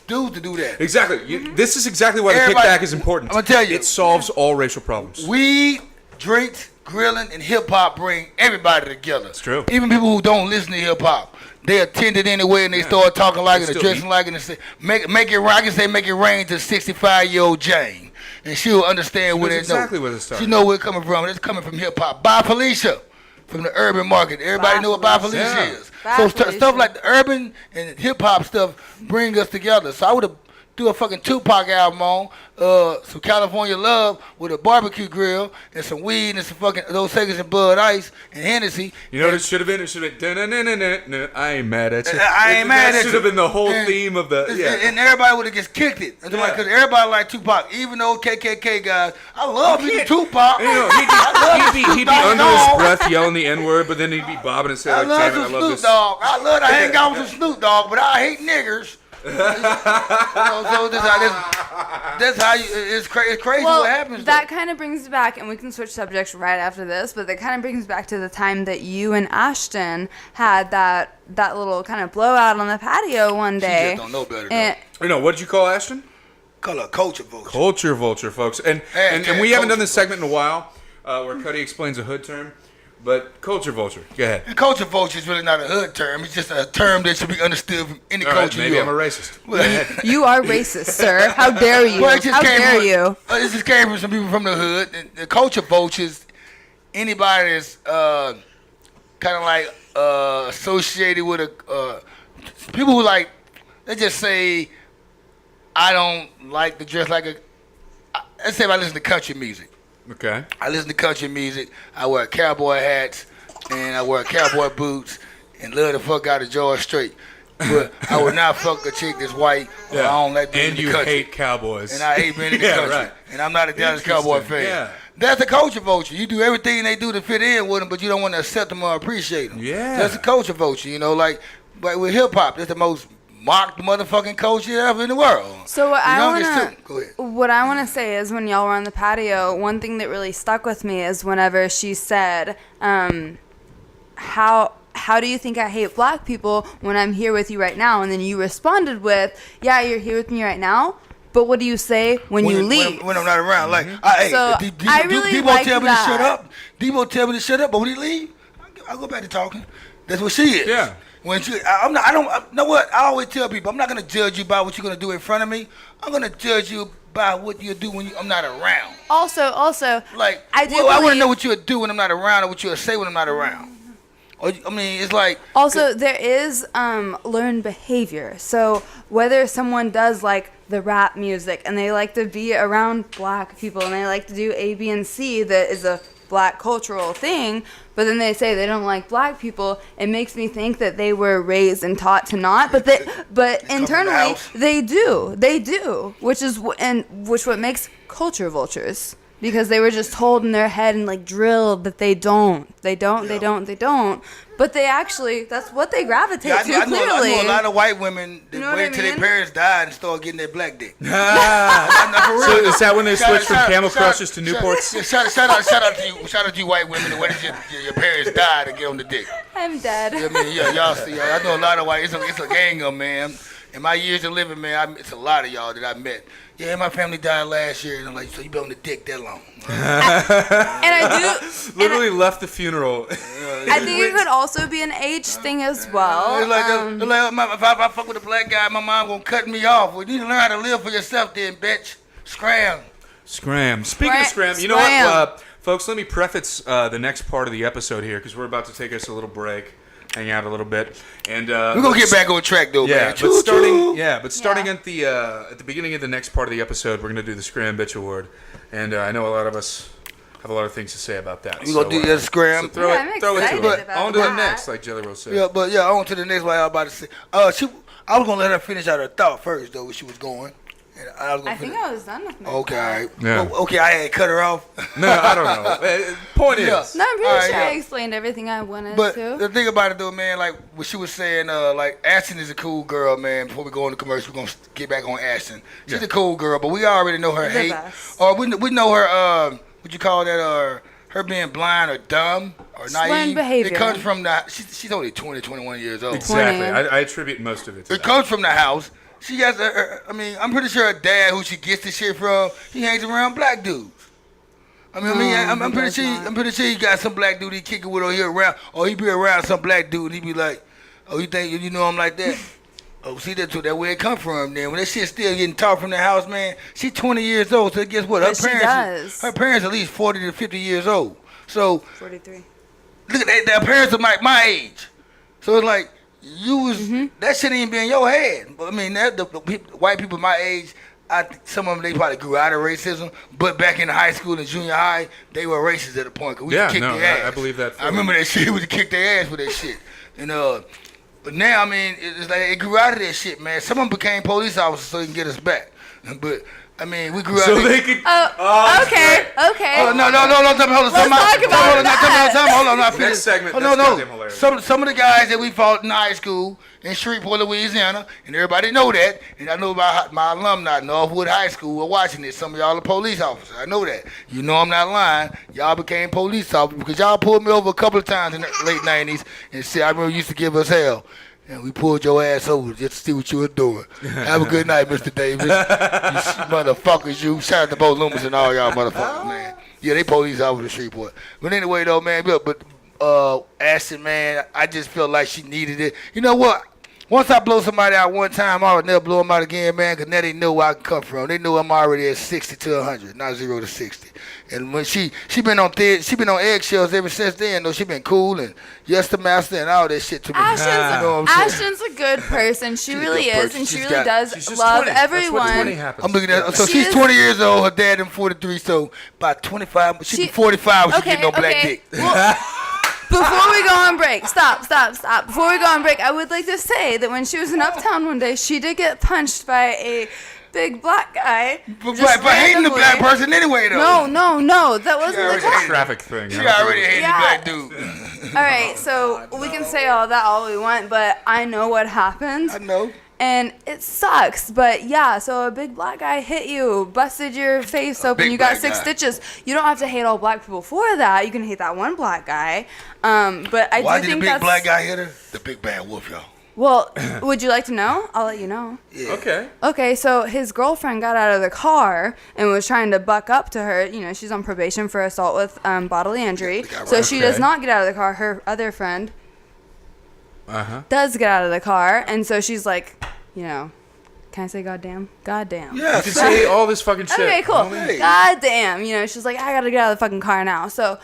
dudes to do that.
Exactly. This is exactly why the
Everybody-
kickback is important.
I'm gonna tell you.
It solves all racial problems.
Weed, drinks, grilling, and hip hop bring everybody together. It's
true.
Even people who don't listen to hip hop, they attend it anyway and they start talking like it,
They
and
still
dressing like it, and say, make it. I can say make it rain to 65-year-old Jane, and she'll understand where
knows
it's
exactly where it's starting.
She know where it's coming from. It's coming from hip hop. Bye, Felicia, from the urban market. Everybody
Bye,
know what Bye
Felicia.
Felicia
Yeah.
is.
Bye,
So
Felicia.
stuff like the urban and hip hop stuff bring us together. So I would have do a fucking Tupac album on, some California Love with a barbecue grill and some weed and some fucking those Seconds and Bud Ice and Hennessy.
You know what it should have been? It should have been, "Da-na-na-na-na-na, I ain't mad at you."
I ain't mad at
That should have
you.
been the whole
And-
theme of the,
And everybody would have just kicked it.
Yeah.
Because everybody like Tupac. Even though KKK guys, I love me Tupac.
You know, he'd be under his breath yelling the N-word, but then he'd be bobbing and say,
I
like,
love
"Damn it,
some
I love
Snoop
this."
Dogg. I love to hang out with some Snoop Dogg, but I hate niggers. So that's how you, it's crazy
Well,
what happens.
that kind of brings back, and we can switch subjects right after this, but that kind of brings back to the time that you and Ashton had that little kind of blowout on the patio one
She
day.
just don't know better, though.
And
You know, what did you call Ashton?
Call her culture vulture.
Culture vulture, folks. And
Hey,
we haven't done
culture
this segment in a while where Cuddy explains a hood term, but culture vulture. Go ahead.
And culture vulture is really not a hood term. It's just a term that should be understood from any
All right,
culture.
maybe
you
I'm a
are.
racist. Go ahead.
you are racist, sir. How dare you?
Well, it just
How
came
dare
from-
you?
It just came from some people from the hood. And the culture vultures, anybody that's kind of like associated with a people who like, they just say, I don't like to dress like a. Let's say if I listen to country music.
Okay.
I listen to country music. I wear cowboy hats and I wear cowboy boots and love the fuck out of George Strait. But I would not fuck a chick that's white. Or I don't like being
And
in
you
the country.
hate cowboys.
And I hate being in the
Yeah,
country.
right.
And I'm not a Dallas Cowboy fan.
Yeah.
That's a culture vulture. You do everything they do to fit in with them, but you don't want to accept them or appreciate them.
Yeah.
That's a culture vulture. You know, like with hip hop, that's the most mocked motherfucking culture ever in the world.
So what
The
I
youngest
wanna,
too. Go ahead.
what I want to say is, when y'all were on the patio, one thing that really stuck with me is whenever she said, "How do you think I hate black people when I'm here with you right now?" And then you responded with, "Yeah, you're here with me right now, but what do you say when you leave?"
When I'm not around, like,
So,
hey,
I really
Debo
like
tell me
that.
to shut up. Debo tell me to shut up, but when he leave, I go back to talking. That's what she is.
Yeah.
When I'm not. I don't. You know what? I always tell people, I'm not gonna judge you by what you're gonna do in front of me. I'm gonna judge you by what you do when I'm not around.
Also,
like
I do.
I want to know what you'll do when I'm not around, or what you'll say when I'm not around. Or, I mean, it's like.
Also, there is learned behavior. So whether someone does like the rap music and they like to be around black people and they like to do A, B, and C, that is a black cultural thing, but then they say they don't like black people, it makes me think that they were raised and taught to not, but internally they do, which what makes culture vultures, because they were just told in their head and like drilled that they don't, but they actually, that's what they gravitate to, clearly.
I know a lot of white women that
You know
wait
what I
till their
mean?
parents died and start getting their black dick.
So is that when they switched from Camel Crushers to Newports?
Shout out to you white women that waited till your parents died to get on the dick.
I'm dead.
I mean, y'all see, I know a lot of white. It's a gang of them, man. In my years of living, man, it's a lot of y'all that I met. Yeah, my family died last year, and I'm like, so you been on the dick that long?
And I do
Literally left the funeral.
I think it could also be an age thing as well.
It's like, if I fuck with a black guy, my mom gonna cut me off. Well, you need to learn how to live for yourself, then, bitch. Scram.
Speaking of scram, you know what, folks? Let me preface the next part of the episode here, because we're about to take us a little break. Hang out a little bit, and
we're gonna get back on track though,
yeah,
man.
But starting at the beginning of the next part of the episode, we're gonna do the Scram Bitch Award, and I know a lot of us have a lot of things to say about that.
We gonna do the Scram.
So throw it to
excited
her. On to the next, like Jelly Roll said.
Yeah, but on to the next one I was about to say. I was gonna let her finish out her thought first though, where she was going. And
I think I was done with my
Okay, all right.
Yeah.
Well, okay, I had cut her off.
No, I don't know. Point is,
No, I'm pretty
All right,
sure I
yeah.
explained everything I wanted
But
to.
the thing about it though, man, like what she was saying, like Ashton is a cool girl, man. Before we go on the commercial, we're gonna get back on Ashton. She's a cool girl, but we already know her
The
hate.
best.
Or we know her, what you call that, her being blind or dumb or naive.
Learned behavior.
It comes from she's only 20, 21 years old.
exactly.
20.
I attribute most of it to
It
that.
comes from the house. She has I mean, I'm pretty sure her dad, who she gets this shit from, he hangs around black dudes. I'm pretty sure he got some black dude he kicking with, or he be around some black dude and he be like, oh, you think you know him like that? Oh, see, that's where it come from. Then when that shit still getting taught from the house, man. She's 20 years old, so guess what? Her parents at least 40 to 50 years old. So
43.
look at that. Their parents are my age. So it's like. That shit ain't been in your head. I mean, the white people my age, some of them, they probably grew out of racism, but back in high school and junior high, they were racist at a point. Cause we kicked their ass.
I believe that.
I remember that shit. We kicked their ass for that shit. And but now, I mean, it's like it grew out of that shit, man. Some of them became police officers so they can get us back. But I mean, we grew out.
So
of
they could.
Okay.
Oh, no.
Let's talk about that.
Hold on, not finished.
Next segment.
Oh,
That's
no.
goddamn hilarious.
Some of the guys that we fought in high school in Shreveport, Louisiana, and everybody know that, and I know about my alumni, Northwood High School, were watching this. Some of y'all are police officers. I know that. You know I'm not lying. Y'all became police officers because y'all pulled me over a couple of times in the late 90s and said, I remember you used to give us hell. And we pulled your ass over just to see what you were doing. Have a good night, Mr. Davis. You motherfuckers, you. Shout out to both Loomis and all y'all motherfuckers, man. Yeah, they police officers in Shreveport. But anyway, though, man, but Ashton, man, I just felt like she needed it. You know what? Once I blow somebody out one time, I would never blow them out again, man, because now they know where I can come from. They know I'm already at 60 to 100, not 0 to 60. And when she been on eggshells ever since then, though. She been cool and yes the master and all that shit to me.
Ashton's a good person. She really is, and she really does love
20.
everyone.
That's what 20 happens.
I'm looking at she's 20 years old. Her dad is 43, so by 25, she'd be 45 when she get no black dick.
Well, before we go on break, stop. Before we go on break, I would like to say that when she was in Uptown one day, she did get punched by a big black guy.
But hating the black person anyway, though.
No, that wasn't the
It's a traffic thing.
She already hated the black dude.
All right, so we can say all that all we want, but I know what happened.
I know.
And it sucks, but yeah, so a big black guy hit you, busted your face open, you got 6 stitches. You don't have to hate all black people for that. You can hate that one black guy. But I
Why
do
did
think
the big black guy hit her? The big bad wolf, y'all.
Well, would you like to know? I'll let you know.
Yeah.
Okay, so his girlfriend got out of the car and was trying to buck up to her. You know, she's on probation for assault with bodily injury. So she does not get out of the car. Her other friend. does get out of the car, and so she's like, you know, can I say goddamn? Goddamn.
Yeah,
You can say all this fucking shit.
Okay, cool.
Hey.
Goddamn. You know, she's like, I gotta get out of the fucking car now. So,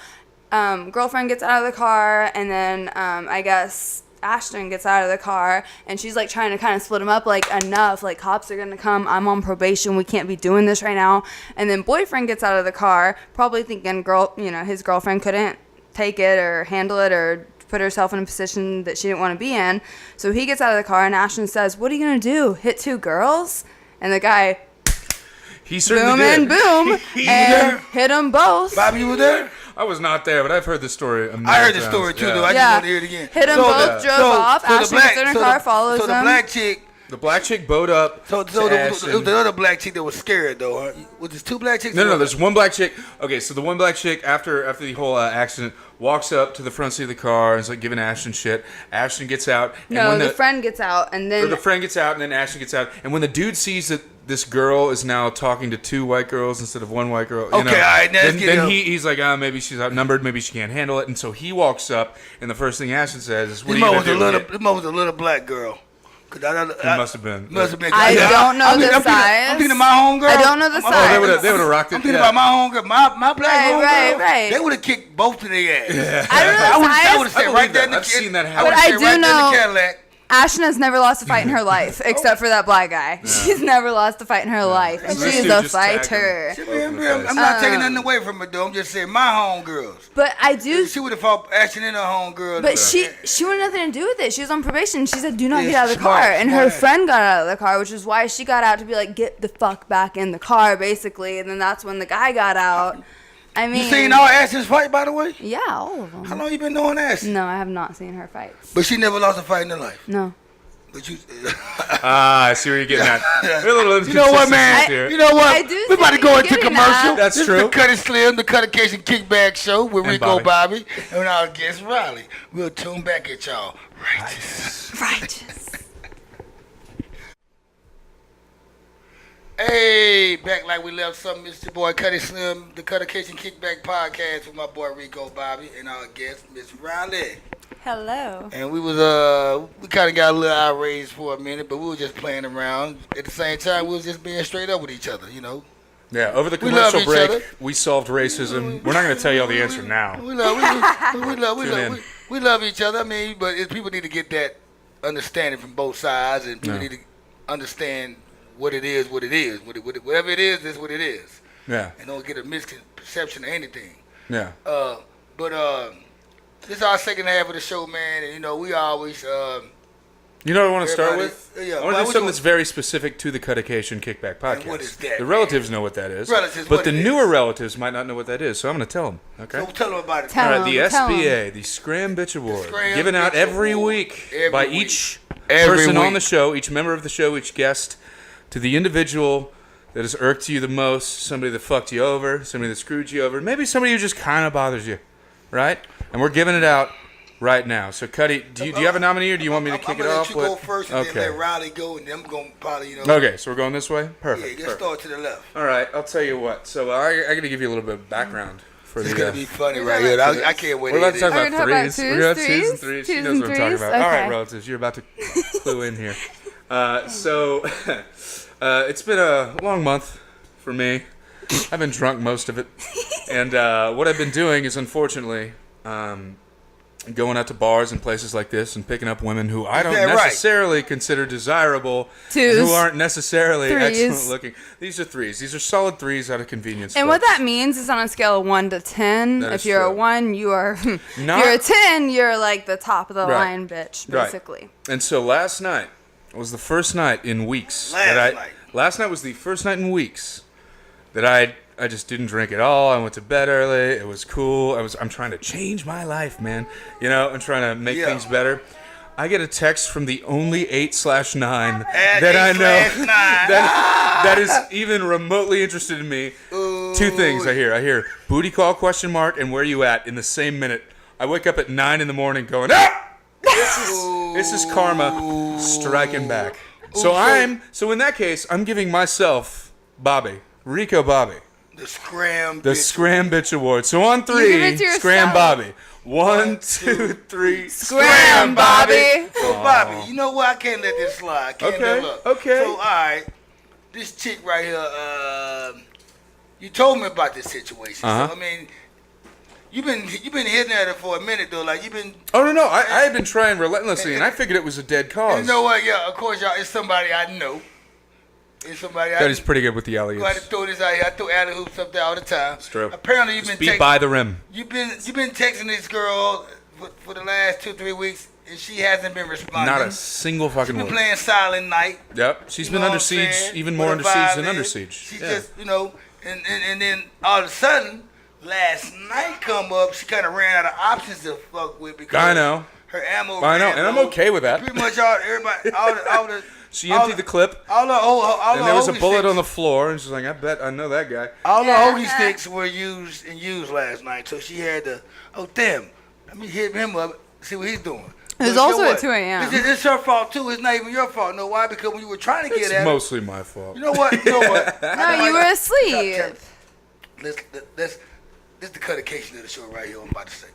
girlfriend gets out of the car, and then I guess Ashton gets out of the car, and she's like trying to kind of split them up, like, enough, like, cops are gonna come, I'm on probation, we can't be doing this right now. And then boyfriend gets out of the car, probably thinking his girlfriend couldn't take it or handle it or put herself in a position that she didn't want to be in. So he gets out of the car, and Ashton says, what are you gonna do, hit two girls? And the guy,
He certainly
boom
did.
and boom, and hit them both.
Bobby, you were there?
I was not there, but I've heard the story.
I heard the story too, though. I just want to hear it again.
Hit them both, drove off. Ashton gets in her car, follows
So the
them.
black chick.
The black chick bowed up.
So
to Ashton.
it was the other black chick that was scared, though. Huh? Was there two black chicks?
No, there's one black chick. Okay, so the one black chick, after the whole accident, walks up to the front seat of the car and is like giving Ashton shit. Ashton gets out. And
No,
when
the friend gets out, and then...
Or the friend gets out, and then Ashton gets out. And when the dude sees that this girl is now talking to two white girls instead of one white girl,
Okay, all right, now let's get
then
it
he's like, maybe she's outnumbered, maybe she can't handle it. And so he walks up, and the first thing Ashton says is, what
This
are you
mother
going
was
to do?
This mother was a little black girl.
It must have been.
Must have been.
I don't know the
I'm
size.
thinking of my homegirl.
I don't know the
Oh,
size.
they would have rocked it.
I'm thinking
yeah.
about my homegirl, my black homegirl.
Right.
They would have kicked both of their ass.
Yeah.
I don't know the
I would have
size.
said right there in the
I've seen that happen.
But I do
right there in
know-
the Cadillac.
Ashton has never lost a fight in her life, except for that black guy. She's never lost a fight in her life, and
So this
she is
dude
a
just tagged him.
fighter.
I'm not taking nothing away from her, though. I'm just saying my homegirls.
But I do...
She would have fought Ashton and her homegirl.
But she wanted nothing to do with it. She was on probation. She said, do not
Yeah,
get out of the
smart,
car. And her
smart.
friend got out of the car, which is why she got out to be like, get the fuck back in the car, basically. And then that's when the guy got out. I mean...
You seen all Ashton's fight, by the way?
Yeah, all of them.
How long you been knowing Ashton?
No, I have not seen her fights.
But she never lost a fight in her life.
No.
But you...
I see where you're getting at. There's a little
You know what, man?
inconsistencies here.
You know what?
I do
We
see
about to
what
go
you're
into
getting
commercial.
at.
That's
This
true.
is the Cutty Slim, the Cuttation Kickback Show with
And
Rico
Bobby.
Bobby and our guest Rylie. We'll tune back at y'all. Righteous.
Righteous.
Hey, back like we left something. It's your boy Cutty Slim, the Cuttation Kickback Podcast with my boy Rico Bobby and our guest Miss Rylie.
Hello.
And we was we kind of got a little outraged for a minute, but we were just playing around. At the same time, we was just being straight up with each other, you know.
Yeah, over the
We love
commercial
each
break,
other.
we solved racism. We're not going to tell you all the answer now.
We love each other. I mean, but people need to get that understanding from both sides, and people need to understand what it is. Whatever it is what it is.
Yeah,
And don't get a misconception of anything.
yeah.
But this is our second half of the show, man, and you know we always
You know what I want to start
everybody-
with?
yeah,
I want to
well,
do
we
something
do-
that's very specific to the Cuttation Kickback Podcast.
And what is that,
The
man?
relatives know what that is.
Relatives,
but
what
the
it is.
newer relatives might not know what that is, so I'm going to tell them. Okay?
So tell them about it.
Tell
All right, the
'em, tell 'em.
SBA, the Scram Bitch Award,
Scram
given out
Bitch
every
Award.
week
Every
by
week.
each
Every
person on
week.
the show, each member of the show, each guest, to the individual that has irked you the most, somebody that fucked you over, somebody that screwed you over, maybe somebody who just kind of bothers you, right? And we're giving it out right now. So, Cutty, do you have a nominee, or do you want me to kick it off?
I'm gonna let you go first, and
Okay.
then let Riley go, and then I'm gonna probably, you know.
Okay, so we're going this way?
Yeah,
Perfect.
just start to the left.
All right, I'll tell you what. So I got to give you a little bit of background for
It's
the.
gonna be funny
We're
right
talking
here.
about
I can't wait
We're
to
about to
hear
talk
this.
We're
about
gonna talk about
threes.
twos,
We're about twos and
threes,
threes. She
twos
knows
and
what I'm talking
threes?
about. All right,
Okay.
relatives, you're about to clue in here. So it's been a long month for me. I've been drunk most of it, and what I've been doing is, unfortunately, going out to bars and places like this and picking up women who I don't
that right?
necessarily consider desirable, and
Twos.
who aren't necessarily
Threes.
excellent looking. These are threes. These are solid threes out of convenience.
And what
folks.
that means is on a scale of 1 to 10.
That
If
is
you're a
true.
1, you are. If
Not-
you're a 10, you're like the top of the
Right.
line, bitch,
Right.
basically.
And so last night was the first night in weeks.
Last night.
Last night was the first night in weeks that I just didn't drink at all. I went to bed early. It was cool. I'm trying to change my life, man. You know, I'm trying to make
Yeah.
things better. I get a text from the only 8/9
At
that I know
8/9.
that is even remotely interested in me. Two things I hear. I hear booty call ? And where you at in the same minute. I wake up at 9 in the morning going, ah! This is karma striking back. So in that case, I'm giving myself Bobby, Rico Bobby,
The scram.
the
bitch.
Scram Bitch Award. So on
You give
3,
it to
Scram
yourself.
Bobby. 1, 2, 3.
Scram, Bobby.
So Bobby, you know what? I can't let this slide. I can't let look.
Okay.
So all right, this chick right here. You told me about this situation. So I mean, you've been hitting at her for a minute though. Like you've been.
Oh no, I had been trying relentlessly, and I figured it was a dead cause.
You know what? Yeah, of course, y'all. It's somebody I know. It's somebody.
That is pretty good with the
Go ahead and
Elliots.
throw this out here. I throw alley hoops up there all the time.
It's true.
Apparently, you've
Just
been
beat by the rim.
You've been texting this girl for the last 2-3 weeks, and she hasn't been responding.
Not a single fucking
She's been
word.
playing Silent Night.
Yep, she's
You
been
know
under
what I'm
siege,
saying?
even
What
more
a
under siege
vibe
than
is.
under siege.
She
Yeah.
just, and then all of a sudden, last night come up, she kind of ran out of options to fuck with because
I know.
her ammo.
I know,
ran
and I'm
low.
okay with that.
Pretty much all the
She emptied the clip,
all
and there was a
hoagie
bullet
sticks-
on the floor, and she's like, I bet I know that guy.
All the hoagie sticks were used last night, so she had to. Oh damn! Let me hit him up. See what he's doing.
It was
But
also
you know
at
what?
2 a.m.
It's her fault too. It's not even your fault. No, why? Because when you were trying to get
It's
at her,
mostly my fault.
you know what? You know what?
No, you were asleep.
This is the Cuttation of the show right here. I'm about to say.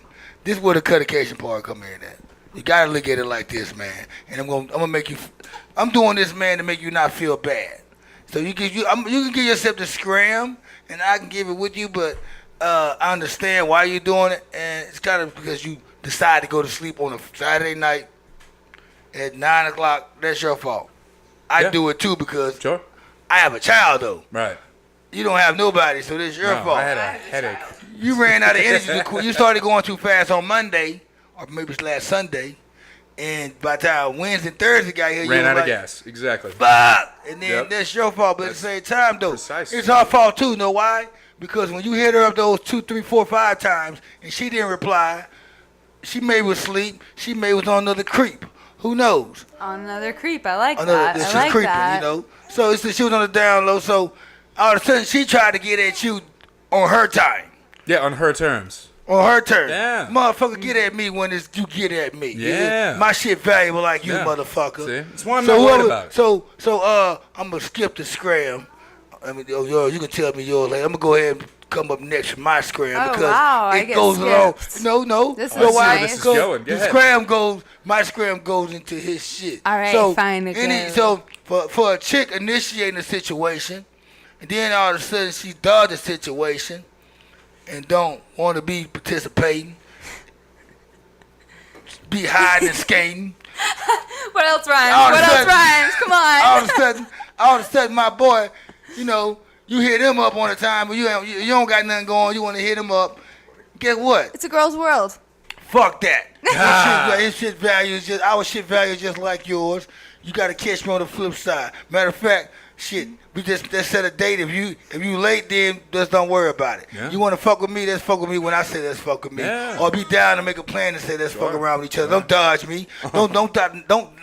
This is where the Cuttation part come in at. You gotta look at it like this, man. And I'm gonna make you. I'm doing this, man, to make you not feel bad. So you can give yourself the scram, and I can give it with you. But I understand why you're doing it, and it's kind of because you decide to go to sleep on a Saturday night at 9 o'clock. That's your fault. I do it too because
Sure.
I have a child though.
Right.
You don't have nobody, so this is your
No,
fault.
I had a headache.
You ran out of energy. You started going too fast on Monday, or maybe it's last Sunday, and by the time Wednesday and Thursday got here, you
Ran
were
out of
like,
gas. Exactly.
fuck. And then
Yep.
that's your fault. But at the same time, though,
precisely.
it's our fault too. Know why? Because when you hit her up those 2, 3, 4, 5 times, and she didn't reply, she may was asleep. She may was on another creep. Who knows?
On another creep. I like
Another,
that.
she's
I like
creeping,
that.
you know. So she was on the down low. So all of a sudden, she tried to get at you on her time.
Yeah, on her terms.
On her turn.
Yeah.
Motherfucker, get at me when it's you get at me.
Yeah.
My shit valuable like you,
Yeah.
motherfucker.
See? That's why I'm not worried about it.
So I'm gonna skip the scram. I mean, you can tell me yours later. I'm gonna go ahead and come up next with my scram
Oh,
because
wow, I
it
get
goes along.
skipped.
No.
This
You know
is
why?
nice.
This is
Because
going. Go
the
ahead.
scram goes. My scram goes into his shit.
All right,
so
fine, again.
So for a chick initiating a situation, and then all of a sudden she does the situation, and don't want to be participating, be hiding and skating.
What else rhymes?
All of a
What else
sudden-
rhymes? Come on.
all of a sudden, my boy, you hit him up on the time, but you don't got nothing going. You want to hit him up. Guess what?
It's a girl's world.
Fuck that. His shit value is just our shit value is just like yours. You gotta catch me on the flip side. Matter of fact, shit, we just set a date. If you late, then just don't worry about it.
Yeah.
You wanna fuck with me? Let's fuck with me when I say let's fuck with me.
Yeah.
Or be down to make a plan and say let's fuck around with each other. Don't dodge me. Don't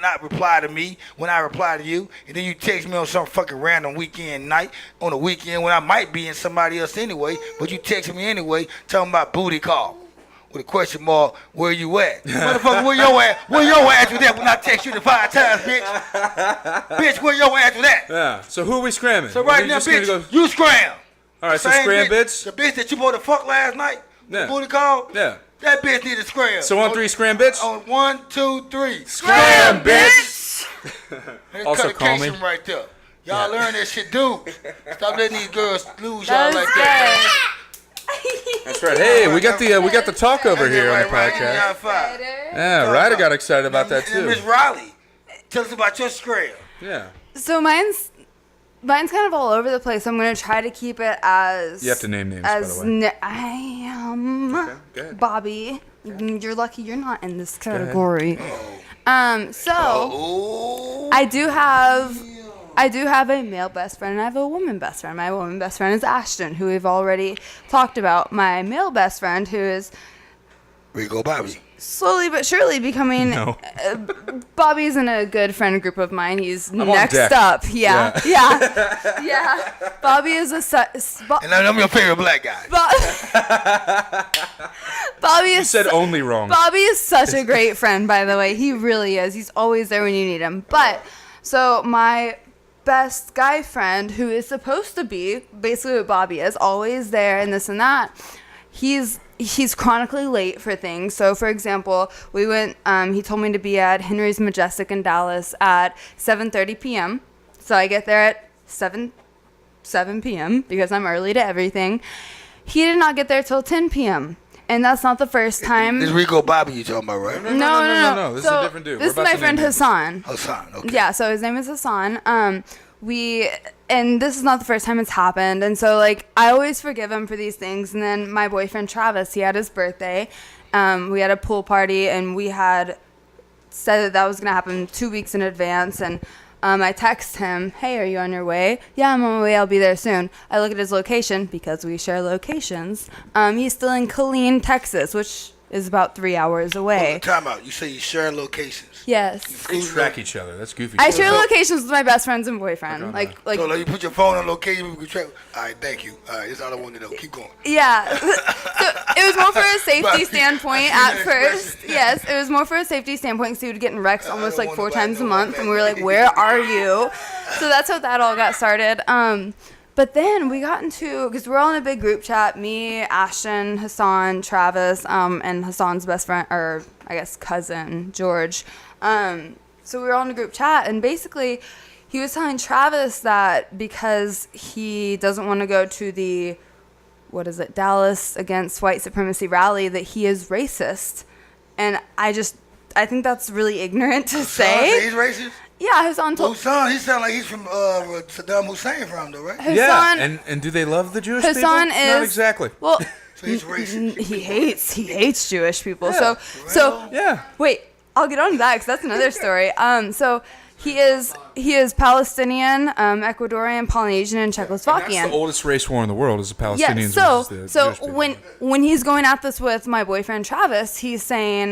not reply to me when I reply to you. And then you text me on some fucking random weekend night on a weekend when I might be in somebody else anyway. But you text me anyway, talking about booty call. With a question mark, where you at? Motherfucker, where your ass? Where your ass with that when I text you the 5 times, bitch? Bitch, where your ass with that?
Yeah. So who are we scramming?
So
Are
right
we
now,
just gonna
bitch, you scram.
All right, so
Same
scram bitch.
The bitch that you bought to fuck last night,
Yeah.
the booty call,
Yeah.
that bitch need a scram.
So on 3, scram bitch.
On 1, 2, 3.
Scram bitch.
There's
Also call me.
Cuttation right there. Y'all learn that shit, dude. Stop letting these girls lose
That
y'all
was
like that.
good.
That's right. Hey, we got the talk over here on the
Right,
podcast.
y'all fine.
Yeah, Ryder got excited about that
And Miss
too.
Rylie, tell us about your scram.
Yeah.
So mine's kind of all over the place. I'm gonna try to keep it as.
You have to name names, by the way.
I am
Okay, go ahead.
Bobby. You're lucky you're not in this
ahead.
category. So
Oh.
I do have a male best friend and I have a woman best friend. My woman best friend is Ashton, who we've already talked about. My male best friend, who is
Rico Bobby.
slowly but surely becoming.
No.
Bobby's in a good friend group of mine. He's
on
next
deck.
up. Yeah. Yeah. Bobby is
And I'm your favorite black guy.
Bobby
You
is
said only wrong.
Bobby is such a great friend, by the way. He really is. He's always there when you need him. But so my best guy friend, who is supposed to be basically what Bobby is, always there and this and that, he's chronically late for things. So, for example, we went. He told me to be at Henry's Majestic in Dallas at 7:30 p.m. So I get there at 7 p.m. because I'm early to everything. He did not get there till 10 p.m. And that's not the first time.
This Rico Bobby you talking about, right?
No.
This is a different dude.
This is my friend Hassan.
Hassan, okay.
Yeah, so his name is Hassan. And this is not the first time it's happened. And so, like, I always forgive him for these things. And then my boyfriend Travis, he had his birthday. We had a pool party, and we had said that was going to happen 2 weeks in advance. And I text him, hey, are you on your way? Yeah, I'm on my way. I'll be there soon. I look at his location because we share locations. He's still in Killeen, Texas, which is about 3 hours away.
Time out. You say you share locations.
Yes.
They track each other. That's goofy.
I share locations with my best friends and boyfriend. Like
so you put your phone on location, we can track. All right, thank you. All right, that's all I wanted to know. Keep going.
Yeah. So it was more for a safety standpoint at first. Yes, it was more for a safety standpoint because he would get in wrecks almost like 4 times a month, and we were like, "Where are you?" So that's how that all got started. But then we got into, because we're all in a big group chat, me, Ashton, Hassan, Travis, and Hassan's best friend, or I guess cousin, George. So we were all in a group chat, and basically he was telling Travis that because he doesn't want to go to the, Dallas against white supremacy rally, that he is racist. And I think that's really ignorant to say.
He's racist?
Yeah, Hassan told...
Hassan, he sounds like he's from Saddam Hussein from, though, right?
Hassan,
yeah, and do they love the Jewish people?
Hassan is...
Not exactly.
Well,
so he's racist.
He hates Jewish people.
Yeah.
So
yeah.
Wait, I'll get on to that because that's another story. So he is Palestinian, Ecuadorian, Polynesian, and Czechoslovakian.
And that's the oldest race war in the world is the Palestinians
versus
the
so
Jewish people.
when he's going at this with my boyfriend Travis, he's saying,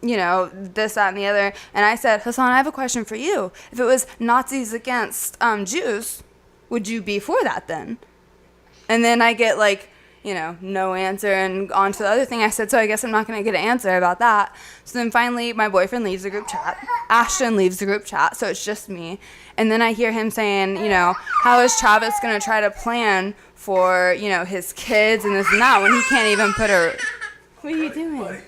this, that, and the other. And I said, Hassan, I have a question for you. If it was Nazis against Jews, would you be for that then? And then I get no answer, and on to the other thing I said, so I guess I'm not going to get an answer about that. So then finally my boyfriend leaves the group chat. Ashton leaves the group chat, so it's just me. And then I hear him saying, how is Travis going to try to plan for, his kids and this and that when he can't even put what are you doing?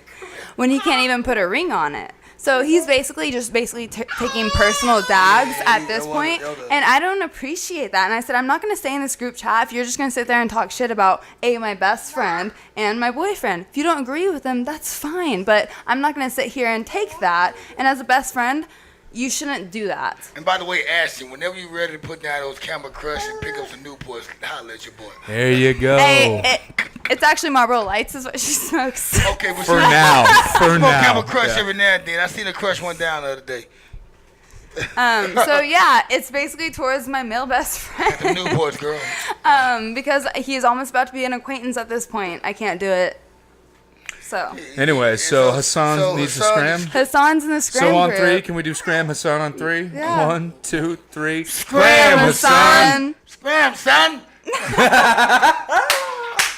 When he can't even put a ring on it. So he's basically taking personal dags at this point, and I don't appreciate that. And I said, I'm not going to stay in this group chat if you're just going to sit there and talk shit about my best friend and my boyfriend. If you don't agree with them, that's fine, but I'm not going to sit here and take that. And as a best friend, you shouldn't do that.
And by the way, Ashton, whenever you're ready to put down those Camel Crush and pick up some Newports, holla at your boy.
There you go.
Hey, it's actually Marlboro Lights is what she smokes.
Okay,
for now.
Camel Crush every now and then. I seen her crush one down the other day.
So yeah, it's basically towards my male best friend.
The Newports, girl.
Because he's almost about to be an acquaintance at this point. I can't do it. So.
Anyway, so Hassan needs to scram.
Hassan's in the scram
So on
group.
3, can we do scram Hassan on 3?
Yeah.
1, 2, 3.
Scram Hassan.
Scram, son.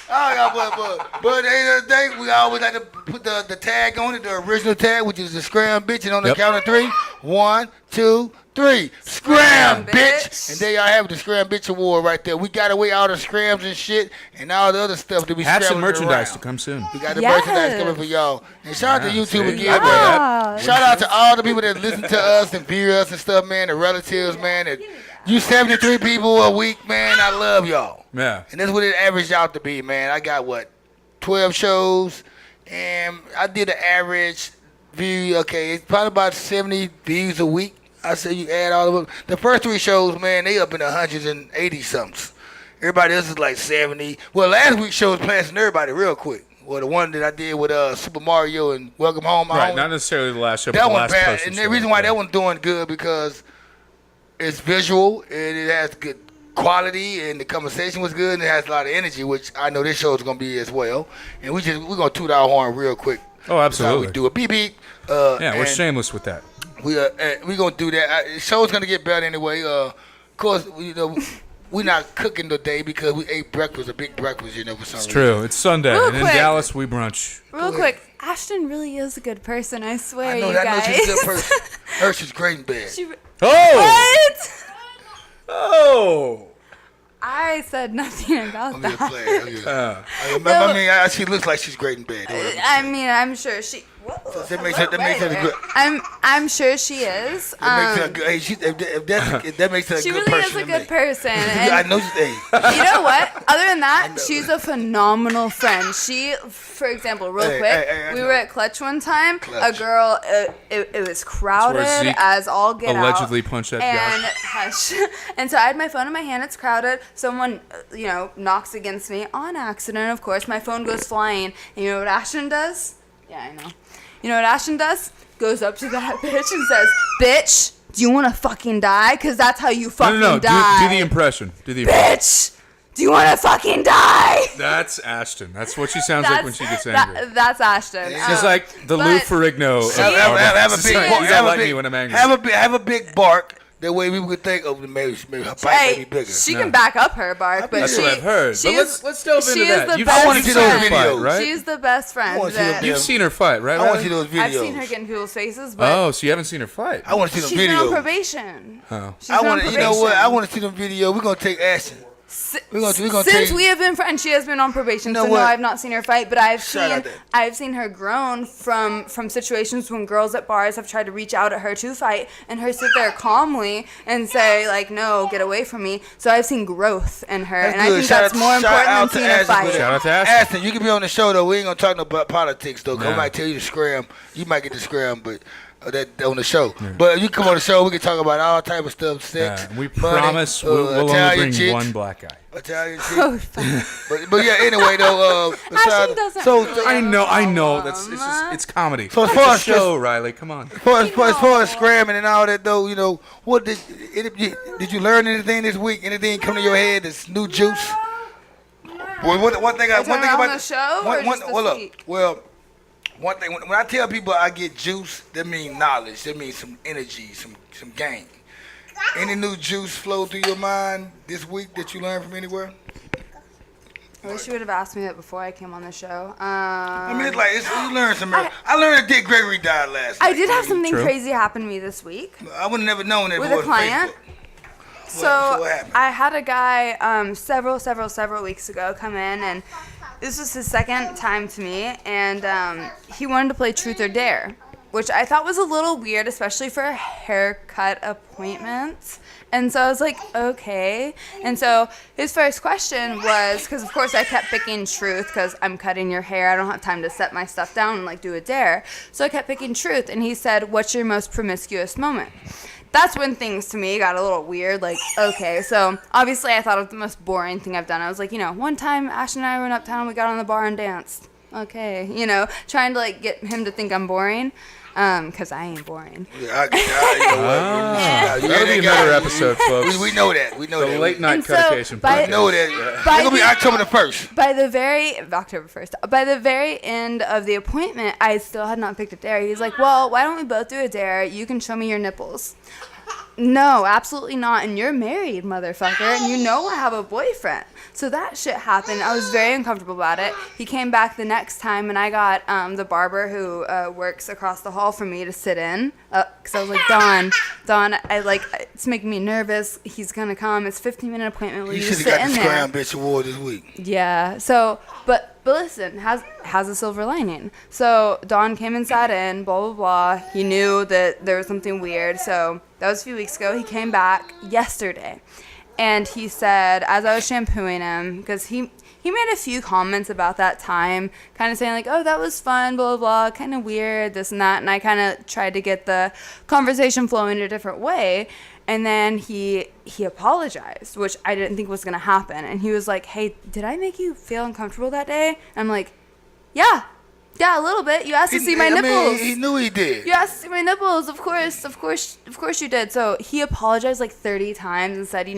But at the end of the day, we always like to put the tag on it, the original tag, which is the scram bitch. And on the count of 3, 1, 2, 3. Scram, bitch. And there y'all have the Scram Bitch Award right there. We got away all the scrams and shit and all the other stuff that we
have some
scrambled
merchandise
around.
to come soon.
We got the merchandise coming for y'all. And shout out to YouTube again,
Yeah.
man. Shout out to all the people that listen to us and view us and stuff, man. The relatives, man. And you 73 people a week, man. I love y'all.
Yeah.
And that's what it averaged out to be, man. I got 12 shows, and I did an average view. Okay, it's probably about 70 views a week. I say you add all of them. The first 3 shows, man, they up in the 180 somethings. Everybody else is like 70. Well, last week's show was passing everybody real quick. Well, the one that I did with Super Mario and Welcome Home.
Right, not necessarily the last show, but
that
the
one
last
bad.
person
And the
show.
reason why that one's doing good because it's visual and it has good quality and the conversation was good and it has a lot of energy, which I know this show is gonna be as well. And we're gonna toot our horn real quick.
Oh, absolutely.
We do a beep beep.
Yeah, we're shameless with that.
We gonna do that. The show's gonna get better anyway. Of course, we're not cooking today because we ate breakfast, a big breakfast, for some reason.
It's true. It's Sunday,
Real
and in
quick.
Dallas we brunch.
Real quick, Ashton really is a good person. I swear,
I know
you
that.
guys.
I know she's a good person. She's great in bed.
She,
Oh!
what?
Oh!
I said nothing about
I'm
that.
just playing. She looks like she's great in bed.
I mean, I'm sure she.
That makes her good.
I'm sure she is.
That makes her good. Hey, if that makes her a
she
good
really
person.
is a good person.
I
And
know she's. Hey.
you know what? Other than that, she's a phenomenal friend. She, for example, real quick, we were at Clutch one time.
Clutch.
A girl, it was crowded
Zeke
as all get
allegedly
out.
punched that
and
guy.
hush. And so I had my phone in my hand. It's crowded. Someone, knocks against me on accident. Of course, my phone goes flying. And you know what Ashton does? Yeah, I know. You know what Ashton does? Goes up to that bitch and says, "Bitch, do you want to fucking die? Because that's how you fucking
No.
die.
Do the impression.
Bitch, do you want to fucking die?"
That's Ashton. That's what she sounds like when she gets angry.
That's Ashton.
She's like the Lou Ferrigno.
Have a big bark.
Have
Have a big bark. That way we would think, maybe her bite may be bigger.
She can back up her bark, but
That's what I've heard. But let's delve into that.
You've
I want to see those
friend.
videos,
right?
She's the best friend.
You've seen her fight, right?
I want to see those videos.
I've seen her get in people's faces, but
Oh, so you haven't seen her fight?
I want to see those
she's been on
videos.
probation.
Oh.
She's been on
You know what?
probation.
I want to see them videos. We're gonna take action.
Since we have been friends, she has been on probation.
You know
so
what?
no, I've not seen her fight, but I've
Shout out
seen
there.
I've seen her grown from situations when girls at bars have tried to reach out at her to fight, and her sit there calmly and say like, "No, get away from me." So I've seen growth in her, and I think that's more important than seeing her fight.
Shout out to Ashton.
Ashton, you can be on the show though. We ain't gonna talk no about politics though. 'Cause I might tell you to scram. You might get to scram, but that on the show. But you come on the show, we can talk about all type of stuff. Sex.
We
money,
promise we'll only
Italian
bring
chicks,
one black guy.
Italian chicks.
Oh, fuck.
But yeah, anyway though.
Ashton doesn't.
So
I know. That's it's comedy.
So as
It's
far
a
as
show, Riley, come on.
as far as scramming and all that though, what did you learn anything this week? Anything come to your head? This new juice? Well, one thing about
the show or just this week?
Well, one thing when I tell people I get juice, that means knowledge. That means some energy, some game. Any new juice flow through your mind this week that you learned from anywhere?
I wish you would have asked me that before I came on the show.
I mean, you learned some. I learned that Dick Gregory died last night.
I did have something
True.
crazy happen to me this week.
I would have never known that
With
if it
a
wasn't
client?
Facebook.
So
what happened?
I had a guy several weeks ago come in, and this was his second time to me, and he wanted to play Truth or Dare, which I thought was a little weird, especially for a haircut appointment. And so I was like, okay. And so his first question was, because of course I kept picking Truth because I'm cutting your hair. I don't have time to set my stuff down and like do a dare. So I kept picking Truth, and he said, "What's your most promiscuous moment?" That's when things to me got a little weird. Like, okay, so obviously I thought of the most boring thing I've done. I was like, one time Ashton and I went uptown, we got on the bar and danced. Okay, trying to like get him to think I'm boring. Because I ain't boring.
Yeah,
That'll be another episode, folks.
We know that. We know
The
that.
late night
And so,
Cuttation.
by-
We know that. It's
by
gonna be
the-
October the 1st.
October 1st, by the very end of the appointment, I still had not picked a dare. He's like, "Well, why don't we both do a dare? You can show me your nipples." No, absolutely not. And you're married, motherfucker. And you know I have a boyfriend. So that shit happened. I was very uncomfortable about it. He came back the next time, and I got the barber who works across the hall for me to sit in. Because I was like, Don, it's making me nervous. He's going to come. It's a 15-minute appointment. Will
You
you
should
just
have
sit
got
in
the
there?
Scram Bitch Award this week.
Yeah. So, but listen, has a silver lining. So Don came and sat in, blah, blah, blah. He knew that there was something weird. So that was a few weeks ago. He came back yesterday. And he said, as I was shampooing him, because he made a few comments about that time, kind of saying like, "Oh, that was fun, blah, blah, blah, kind of weird, this and that." And I kind of tried to get the conversation flowing a different way. And then he apologized, which I didn't think was going to happen. And he was like, "Hey, did I make you feel uncomfortable that day?" And I'm like, yeah, a little bit. You asked to see my nipples.
He knew he did.
You asked to see my nipples. Of course you did. So he apologized like 30 times and said,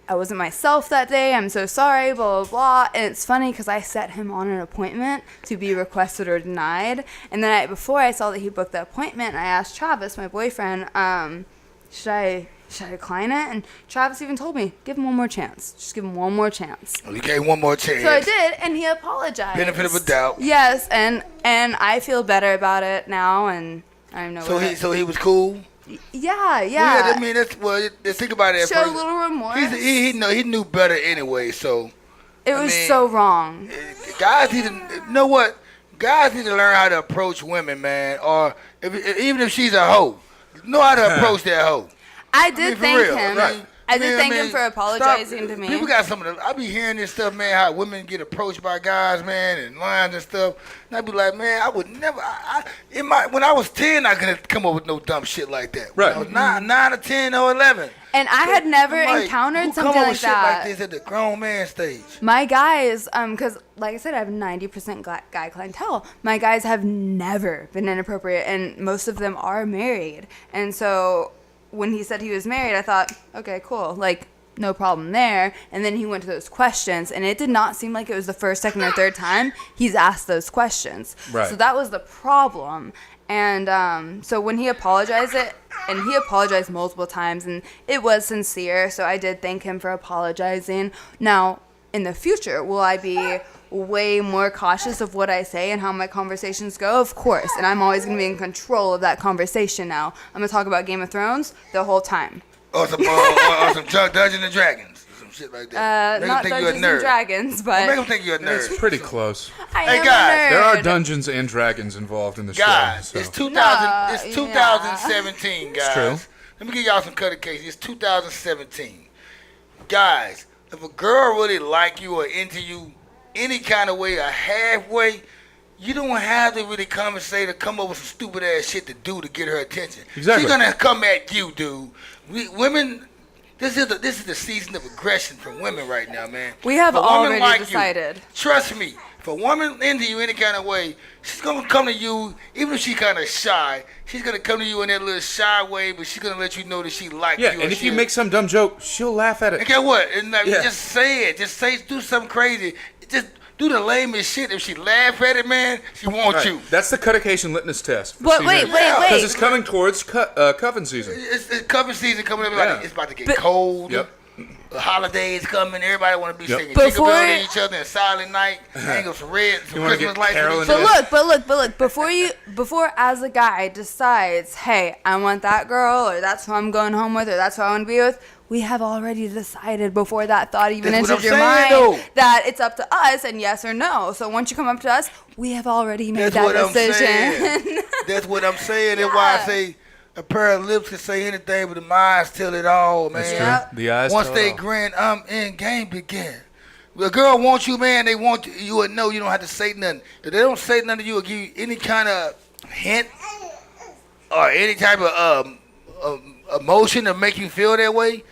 "I wasn't myself that day. I'm so sorry, blah, blah, blah." And it's funny because I set him on an appointment to be requested or denied. And the night before I saw that he booked the appointment, I asked Travis, my boyfriend, should I decline it? And Travis even told me, give him one more chance. Just give him one more chance.
You gave one more chance.
So I did, and he apologized.
Benefit of a doubt.
Yes, and I feel better about it now, and I know.
So he was cool.
Yeah.
Well, I mean, let's think about it.
Show a little remorse.
He knew better anyway, so.
It was so wrong.
Guys need to, you know what? Guys need to learn how to approach women, man. Or even if she's a hoe, know how to approach that hoe.
I did thank him.
Right?
I did thank him for apologizing to me.
People got some of the. I be hearing this stuff, man. How women get approached by guys, man, and lines and stuff. And I be like, man, I would never. When I was 10, I couldn't come up with no dumb shit like that.
Right.
When I was 9 or 10 or 11.
And I had never encountered something like
shit
that.
like this at the grown man stage.
My guys, because like I said, I have 90% guy clientele. My guys have never been inappropriate, and most of them are married. And so when he said he was married, I thought, okay, cool, like no problem there. And then he went to those questions, and it did not seem like it was the first, second, or third time he's asked those questions.
Right.
So that was the problem. And so when he apologized and he apologized multiple times, and it was sincere, so I did thank him for apologizing. Now, in the future, will I be way more cautious of what I say and how my conversations go? Of course, and I'm always going to be in control of that conversation now. I'm going to talk about Game of Thrones the whole time.
Or some Dungeons and Dragons. Some shit like that.
Not Dungeons and Dragons, but...
Make them think you're a nerd.
It's pretty close.
I am
guys,
a nerd.
There are Dungeons and Dragons involved in the
Guys,
show.
it's
So.
2017, guys.
It's true.
Let me give y'all some Cutty. It's 2017. Guys, if a girl really like you or into you any kind of way or halfway, you don't have to really conversate or come up with some stupid ass shit to do to get her attention.
Exactly.
She's gonna come at you, dude. Women, this is the season of aggression from women right now, man.
We have
If a woman
already decided.
Trust me, if a woman into you any kind of way, she's gonna come to you, even if she's kind of shy. She's gonna come to you in that little shy way, but she's gonna let you know that she likes you.
Yeah, and if you make some dumb joke, she'll laugh at it.
And guess what? And just say it. Just do something crazy. Just do the lamest shit. If she laugh at it, man, she wants you.
That's the Cuttation litmus test.
But wait.
Because it's coming towards cuffing season.
It's cuffing season coming up.
Yeah.
It's about to get cold.
Yep.
The holidays coming. Everybody want to be singing
Before-
Jingle Bell to each other and Silent Night. Hang up some red, some
wanna
Christmas
get
lights.
Carol
with
in
each
there?
other.
But look, before as a guy decides, hey, I want that girl, or that's who I'm going home with, or that's who I want to be with, we have already decided before that thought even
That's what
entered
I'm
your
saying,
mind
though.
that it's up to us and yes or no. So once you come up to us, we have already made
That's
that
what I'm
decision.
saying. That's what I'm saying. That's why I say a pair of lips can say anything, but the eyes tell it all, man.
That's
Yep.
true. The eyes
Once
tell
they
it all.
grin, in, game begin. If a girl wants you, man, they want you would know you don't have to say nothing. If they don't say nothing to you or give you any kind of hint or any type of emotion to make you feel that way,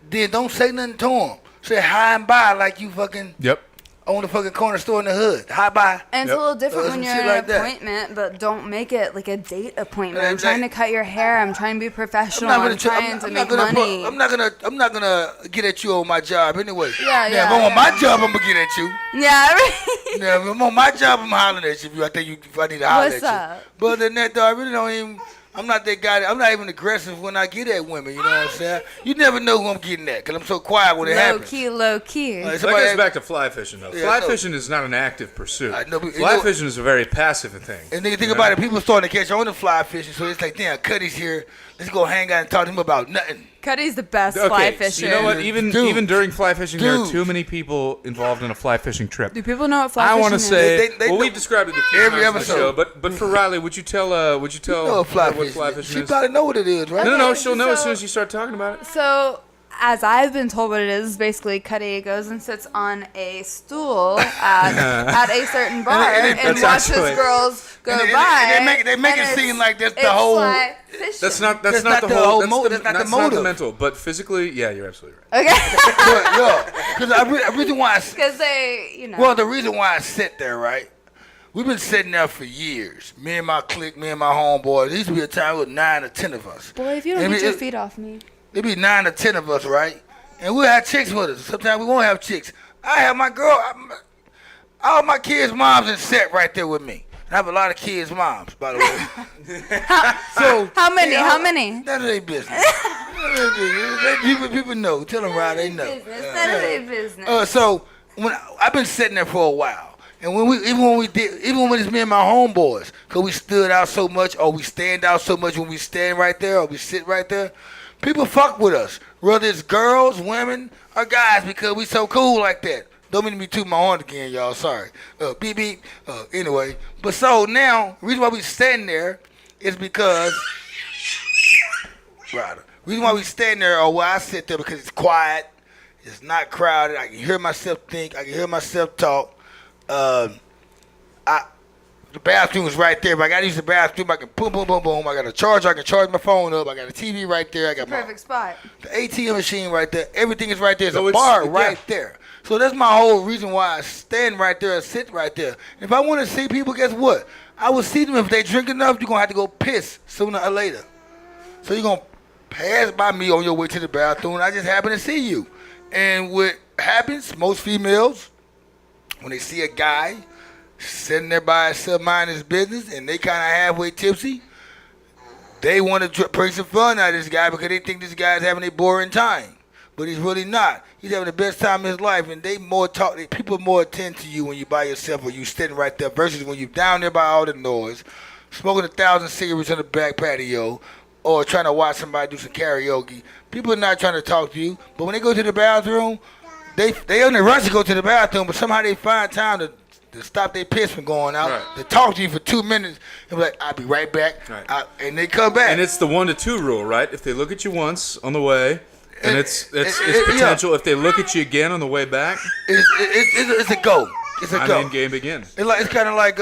then don't say nothing to them. Say hi and bye like you fucking
Yep.
own the fucking corner store in the hood. Hi, bye.
And it's
Yep.
a little different
Some
when you're
shit
at
like
an
that.
appointment, but don't make it like a date appointment. I'm
Exactly.
trying to cut your hair. I'm trying to be professional. I'm trying to make
gonna
money.
I'm not gonna get at you on my job anyway.
Yeah,
Now, if I'm on my job, I'm gonna get at you.
Yeah, right.
Now, if I'm on my job, I'm hollering at you. If I need to holler
What's
at
up?
you. But other than that, though, I really don't even. I'm not that guy. I'm not even aggressive when I get at women. You know what I'm saying? You never know who I'm getting at because I'm so quiet when it happens.
Low key.
Like,
That
somebody-
goes back to fly fishing, though.
Yeah,
Fly
I know.
fishing is not an active pursuit.
I know, but you
Fly
know-
fishing is a very passive thing.
And then you think about it, people starting to catch on to fly fishing, so it's like, damn, Cutty's here. Let's go hang out and talk to him about nothing.
Cutty's the best
Okay,
fly
so
fisher.
you know what? Even
Dude.
even during fly fishing, there are
Dude.
too many people involved in a fly fishing trip.
Do people know what fly
I
fishing
want to
is?
say,
They
well,
know-
we've described it a few
Every
times on the
episode.
show, but for Riley, would you tell
You know
what
fly
fly
fishing.
fishing
She
is?
probably know what it is, right?
No,
Okay,
she'll know as
so-
soon as you start talking about it.
So, as I've been told what it is, basically Cutty goes and sits on a stool at a certain bar
And
and,
that's
watches
actually-
girls go
and
by.
they make it
and
seem
it's-
like that's the
it's
whole-
fly fishing.
That's not
That's
the
not the
whole.
whole
That's,
mo-
the,
that's not the
that's not the
motive.
mental, but physically, yeah, you're absolutely right.
Okay.
But, yo, because I reason why I,
Because they, you know.
well, the reason why I sit there, right? We've been sitting there for years. Me and my clique, me and my homeboys. There used to be a time with 9 or 10 of us.
Boy, if you don't
And
get
we-
your feet off me.
There'd be 9 or 10 of us, right? And we'll have chicks with us. Sometimes we won't have chicks. I have my girl, all my kids' moms in set right there with me. And I have a lot of kids' moms, by the way. So
How many?
yeah,
How many?
None of their business. People know. Tell them, right? They know.
Business. None of their business.
So when I've been sitting there for a while, And even when it's me and my homeboys, cause we stood out so much, or we stand out so much when we stand right there, or we sit right there, people fuck with us. Whether it's girls, women, or guys, because we so cool like that. Don't mean to be tooting my horn again, y'all. Sorry. Beep beep. Anyway, but so now, the reason why we standing there is because, the reason why we stand there, or why I sit there, because it's quiet, it's not crowded. I can hear myself think. I can hear myself talk. The bathroom is right there. If I gotta use the bathroom, I can boom, boom, boom, boom. I got a charger. I can charge my phone up. I got a TV right there. I got
perfect spot.
The ATM machine right there. Everything is right there. There's a bar right there. So that's my whole reason why I stand right there and sit right there. If I want to see people, guess what? I will see them. If they drink enough, you're gonna have to go piss sooner or later. So you're gonna pass by me on your way to the bathroom, and I just happen to see you. And what happens, most females, when they see a guy sitting there by himself minding his business and they kind of halfway tipsy, they want to bring some fun out of this guy because they think this guy's having a boring time. But he's really not. He's having the best time of his life, and people more attend to you when you by yourself or you sitting right there versus when you're down there by all the noise, smoking 1,000 cigarettes on the back patio, or trying to watch somebody do some karaoke. People are not trying to talk to you, but when they go to the bathroom, they on the rush to go to the bathroom, but somehow they find time to stop their piss from going out, to talk to you for 2 minutes, and be like, I'll be right back, and they come back.
And it's the 1 to 2 rule, right? If they look at you once on the way, and it's potential. If they look at you again on the way back,
it's a go. It's a go.
Game begins.
It's kind of like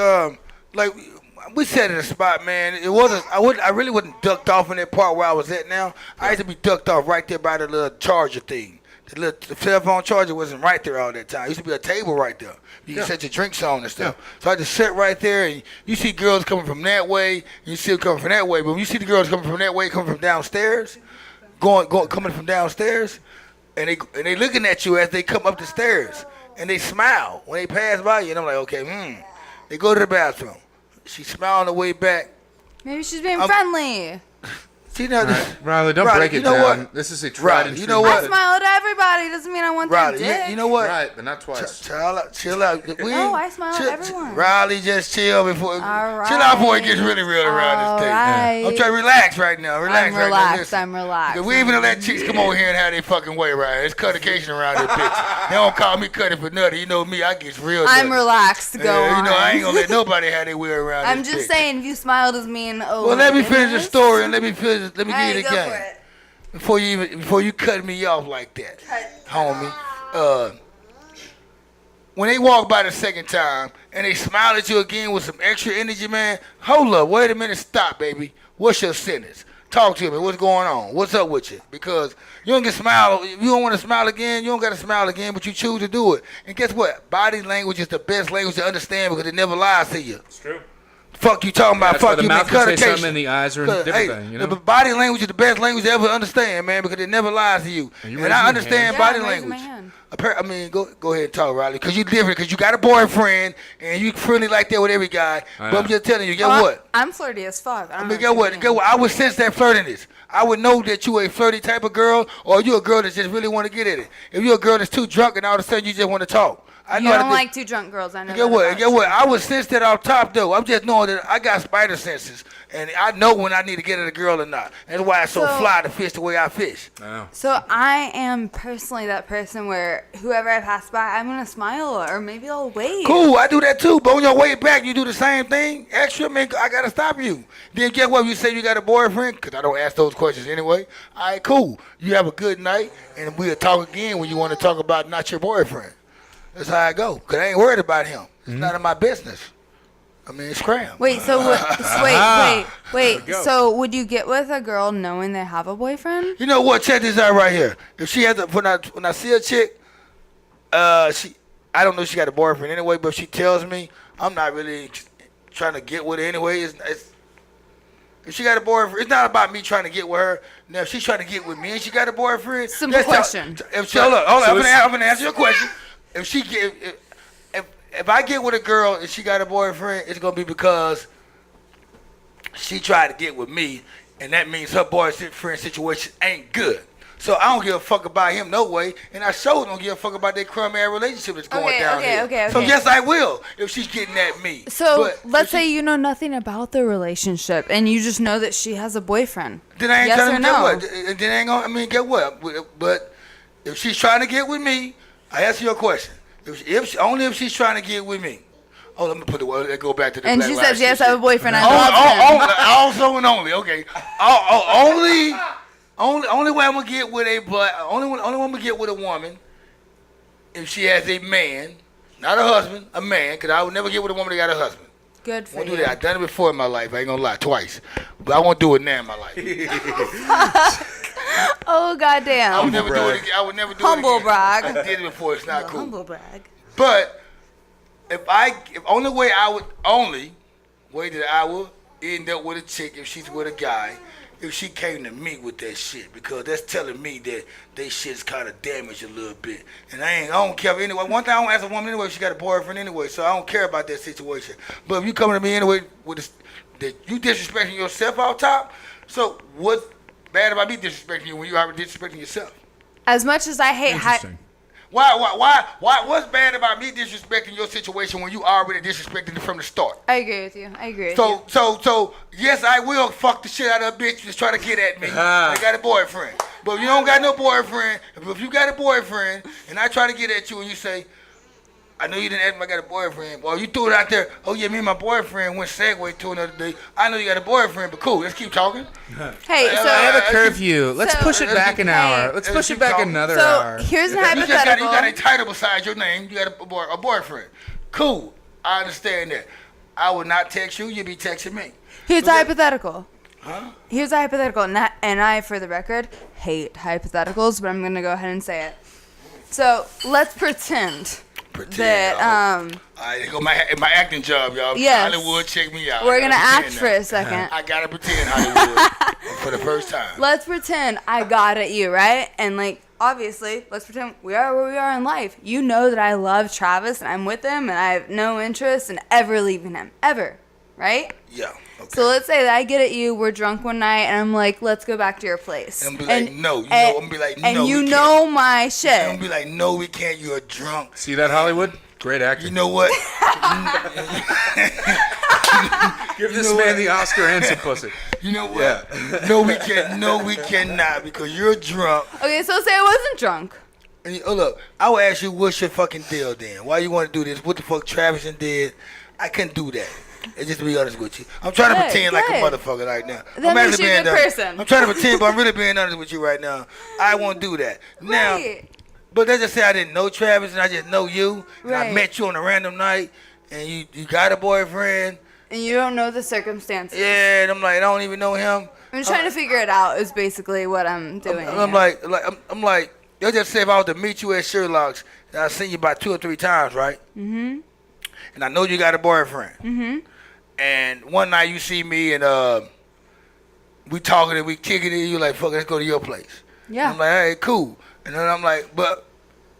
we sat in a spot, man. It wasn't. I really wasn't ducked off in that part where I was at now. I used to be ducked off right there by the little charger thing. The cell phone charger wasn't right there all that time. It used to be a table right there. You can set your drinks on and stuff. So I just sit right there, and you see girls coming from that way, and you see them coming from that way. But when you see the girls coming from that way, coming from downstairs, coming from downstairs, and they looking at you as they come up the stairs, and they smile when they pass by you, and I'm like, okay, They go to the bathroom. She smiled on the way back.
Maybe she's being friendly.
Rylie, don't break it down. What? This is a tried and true.
You know what?
I smile at everybody. Doesn't mean I want their dick.
You know what?
Right, but not twice.
Chill out.
No, I smile at everyone.
Rylie, just chill before.
All right.
Chill out before it gets really real around this thing.
Right.
I'm trying to relax right now.
I'm relaxed.
We even let chicks come over here and have their fucking way right here. It's Cuttation around this bitch. They don't call me Cutty for nothing. You know me, I get real.
I'm relaxed. Go on.
You know I ain't gonna let nobody have their way around.
I'm just saying, if you smile doesn't mean
Well, let me finish the story and let me give you the game. Before you cut me off like that, homie. When they walk by the second time and they smile at you again with some extra energy, man, hold up, wait a minute, stop, baby. What's your sentence? Talk to me. What's going on? What's up with you? Because you don't get smile. You don't want to smile again. You don't got to smile again, but you choose to do it. And guess what? Body language is the best language to understand because it never lies to you.
It's true.
Fuck you talking about?
That's
fuck you, man.
Cuttation. Something in the eyes or a different thing. You know?
The body language is the best language to ever understand, man, because it never lies to you. And I understand body language. I mean, go ahead and talk, Rylie, because you different, because you got a boyfriend and you friendly like that with every guy. But I'm just telling you, get what?
I'm flirty as fuck.
Get what? I would sense that flirtiness. I would know that you a flirty type of girl, or you a girl that just really want to get at it. If you're a girl that's too drunk and all of a sudden you just want to talk.
I don't like too drunk girls. I know.
Get what? I would sense that off top though. I'm just knowing that I got spider senses, and I know when I need to get at a girl or not. That's why it's so fly to fish the way I fish.
So I am personally that person where whoever I pass by, I'm gonna smile or maybe I'll wave.
Cool, I do that too. But on your way back, you do the same thing. Extra, man, I gotta stop you. Then get what? You say you got a boyfriend? Because I don't ask those questions anyway. All right, cool. You have a good night, and we'll talk again when you want to talk about not your boyfriend. That's how I go. Because I ain't worried about him. It's none of my business. I mean, it's cram.
Wait, so wait. So would you get with a girl knowing they have a boyfriend?
You know what? Check this out right here. If she has when I see a chick, I don't know if she got a boyfriend anyway, but if she tells me, I'm not really trying to get with her anyway. If she got a boyfriend, it's not about me trying to get with her. Now, if she's trying to get with me and she got a boyfriend,
simple question.
Hold on, I'm gonna answer your question. If I get with a girl and she got a boyfriend, it's gonna be because she tried to get with me, and that means her boyfriend situation ain't good. So I don't give a fuck about him no way, and I sure don't give a fuck about that crummy ass relationship that's going down here.
Okay.
So yes, I will if she's getting at me.
So
But
let's say you know nothing about the relationship, and you just know that she has a boyfriend.
then I ain't
yes
telling
or
her
no?
what. Then I ain't gonna. I mean, get what? But if she's trying to get with me, I ask you a question. Only if she's trying to get with me. Oh, let me put the word. Let's go back to the.
And
Black
she
Lives
says, yes,
shit.
I have a boyfriend. I love him.
Also and only. Okay. Only way I'm gonna get with a black. Only way I'm gonna get with a woman if she has a man, not a husband, a man. Because I would never get with a woman that got a husband.
Good
I
for
won't
you.
do that. I've done it before in my life. I ain't gonna lie, twice. But I won't do it now in my life.
Oh, goddamn.
I would never do it again. I would never do
Humble
it again.
brag.
I did it before. It's not cool.
Humble brag.
But if only way that I would end up with a chick if she's with a guy, if she came to me with that shit, because that's telling me that they shit's kind of damaged a little bit, and I don't care anyway. One thing I don't ask a woman anyway if she got a boyfriend anyway, so I don't care about that situation. But if you coming to me anyway with this, that you disrespecting yourself out top, so what's bad about me disrespecting you when you already disrespecting yourself?
As much as I hate
Interesting.
Why? What's bad about me disrespecting your situation when you already disrespected it from the start?
I agree with you.
So yes, I will fuck the shit out of a bitch that's trying to get at me. I got a boyfriend. But if you don't got no boyfriend, if you got a boyfriend and I try to get at you and you say, I know you didn't ask me I got a boyfriend. Well, you threw it out there. Oh yeah, me and my boyfriend went segue to another day. I know you got a boyfriend, but cool. Let's keep talking.
Hey, so
I have a curfew. Let's push it back an hour. Let's push it back another hour.
Here's an
You
hypothetical.
got a title beside your name. You got a boyfriend. Cool. I understand that. I would not text you. You'd be texting me.
Here's a hypothetical.
Huh?
Here's a hypothetical. And I, for the record, hate hypotheticals, but I'm going to go ahead and say it. So let's pretend that
all right, here go my acting job, y'all.
Yes.
Hollywood, check me out.
we're going to act for a second.
I gotta pretend Hollywood for the first time.
Let's pretend I got at you, right? And like, obviously, let's pretend we are where we are in life. You know that I love Travis and I'm with him and I have no interest in ever leaving him. Ever. Right?
Yeah. Okay.
So let's say that I get at you, we're drunk one night, and I'm like, let's go back to your place.
And I'm be like, no. I'm gonna be like, no.
And you
we
know
can't.
my
And I'm
shit.
gonna be like, no, we can't. You're drunk.
See that, Hollywood? Great acting.
You know what?
Give this man the Oscar and some pussy.
You know what? No, we can't. No, we cannot because you're drunk.
Okay, so say I wasn't drunk.
And look, I will ask you, what's your fucking deal then? Why you want to do this? What the fuck Travis did? I couldn't do that. Just to be honest with you, I'm trying to pretend like a motherfucker right now.
That makes you a good person.
I'm trying to pretend, but I'm really being honest with you right now. I won't do that. Now,
Right.
but let's just say I didn't know Travis and I just know you, and I
Right.
met you on a random night, and you got a boyfriend.
And you don't know the circumstances.
Yeah, and I'm like, I don't even know him.
I'm trying to figure it out is basically what I'm doing.
I'm like, let's just say if I was to meet you at Sherlock's, and I seen you about 2 or 3 times, right? Mm-hmm. And I know you got a boyfriend. Mm-hmm. And one night you see me and we talking and we kicking it. You like, fuck, let's go to your place.
Yeah.
I'm like, hey, cool. And then I'm like, but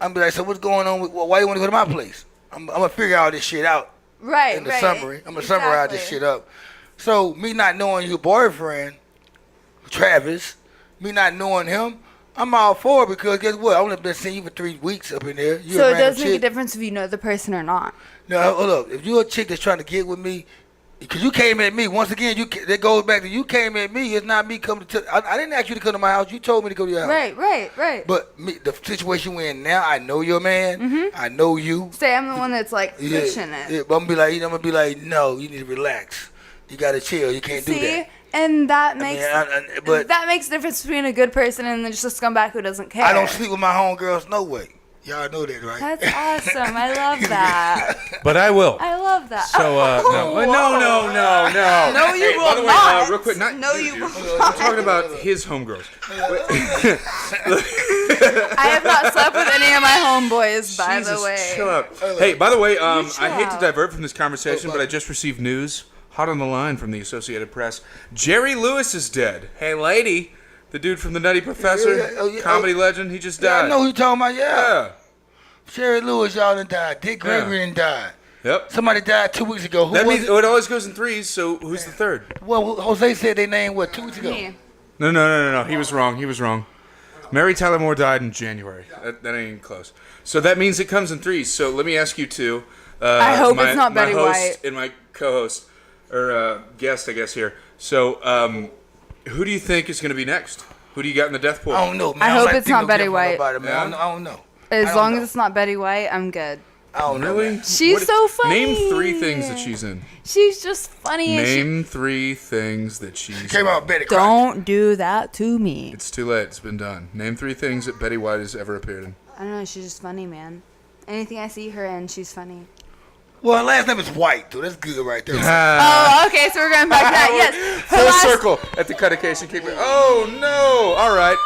I'm be like, so what's going on? Why you want to go to my place? I'm gonna figure all this shit out.
Right,
In the
right.
summary, I'm gonna summarize this
Exactly.
shit up. So me not knowing your boyfriend, Travis, me not knowing him, I'm all for it because guess what? I only been seeing you for 3 weeks up in there. You
So
a
it
random
does make a
chick.
difference if you know the person or not.
Now, hold up. If you're a chick that's trying to get with me, because you came at me, once again, that goes back to you came at me. It's not me coming to. I didn't ask you to come to my house. You told me to go to your house.
Right.
But the situation we're in now, I know your man. I know you.
Say I'm the one that's like pushing it.
Yeah, but I'm gonna be like, no, you need to relax. You gotta chill. You can't do
See?
that.
And that makes
But
that makes a difference between a good person and then just a scumbag who doesn't care.
I don't sleep with my homegirls no way. Y'all know that, right?
That's awesome. I love that.
But I will.
I love that.
So, no,
Whoa.
No.
No, you
Hey,
will
by the way,
not.
real quick, not
No, you will
I'm talking about his homegirls.
I have not slept with any of my homeboys, by
Jesus,
the way.
chill out. Hey, by the way, I
chill
hate to
out.
divert from this conversation, but I just received news, hot on the line from the Associated Press. Jerry Lewis is dead. Hey, lady, the dude from The Nutty Professor, comedy legend, he just
Yeah,
died.
I know who you talking about.
Yeah.
Sherry Lewis, y'all done died. Dick Gregory done died.
Yep.
Somebody died 2 weeks ago. Who
That
was
means
it?
it always goes in threes, so who's the third?
Well, Jose said their name, 2 weeks ago?
Me.
No. He was wrong. Mary Tyler Moore died in January. That ain't even close. So that means it comes in threes. So let me ask you two.
I hope it's not Betty
my host
White.
And my co-host, or guest, I guess, here. So who do you think is going to be next? Who do you got in the death pool?
I don't know, man.
I hope it's not Betty White.
I don't know.
As long as it's not Betty White, I'm good.
I don't know.
Really?
Man.
She's so funny.
Name 3 things that she's in.
She's just funny.
Name 3 things that she's
Came out Betty Crocker.
Don't do that to me.
It's too late. It's been done. Name 3 things that Betty White has ever appeared in.
I don't know. She's just funny, man. Anything I see her in, she's funny.
Well, her last name is White, dude. That's good right there.
Oh, okay. So we're going back to that. Yes.
Full circle at the Cuttacation-The. Oh, no. All right.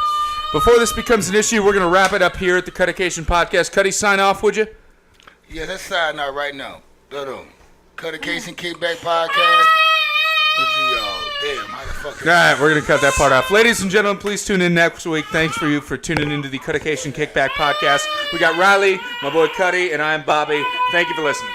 Before this becomes an issue, we're going to wrap it up here at the Cuttation Podcast. Cutty, sign off, would you?
Yeah, let's sign out right now. Cuttation Kickback Podcast. Let's see y'all. Damn, how the fuck
All right, we're going to cut that part off. Ladies and gentlemen, please tune in next week. Thanks for tuning into the Cuttation Kickback Podcast. We got Rylie, my boy Cutty, and I'm Bobby. Thank you for listening.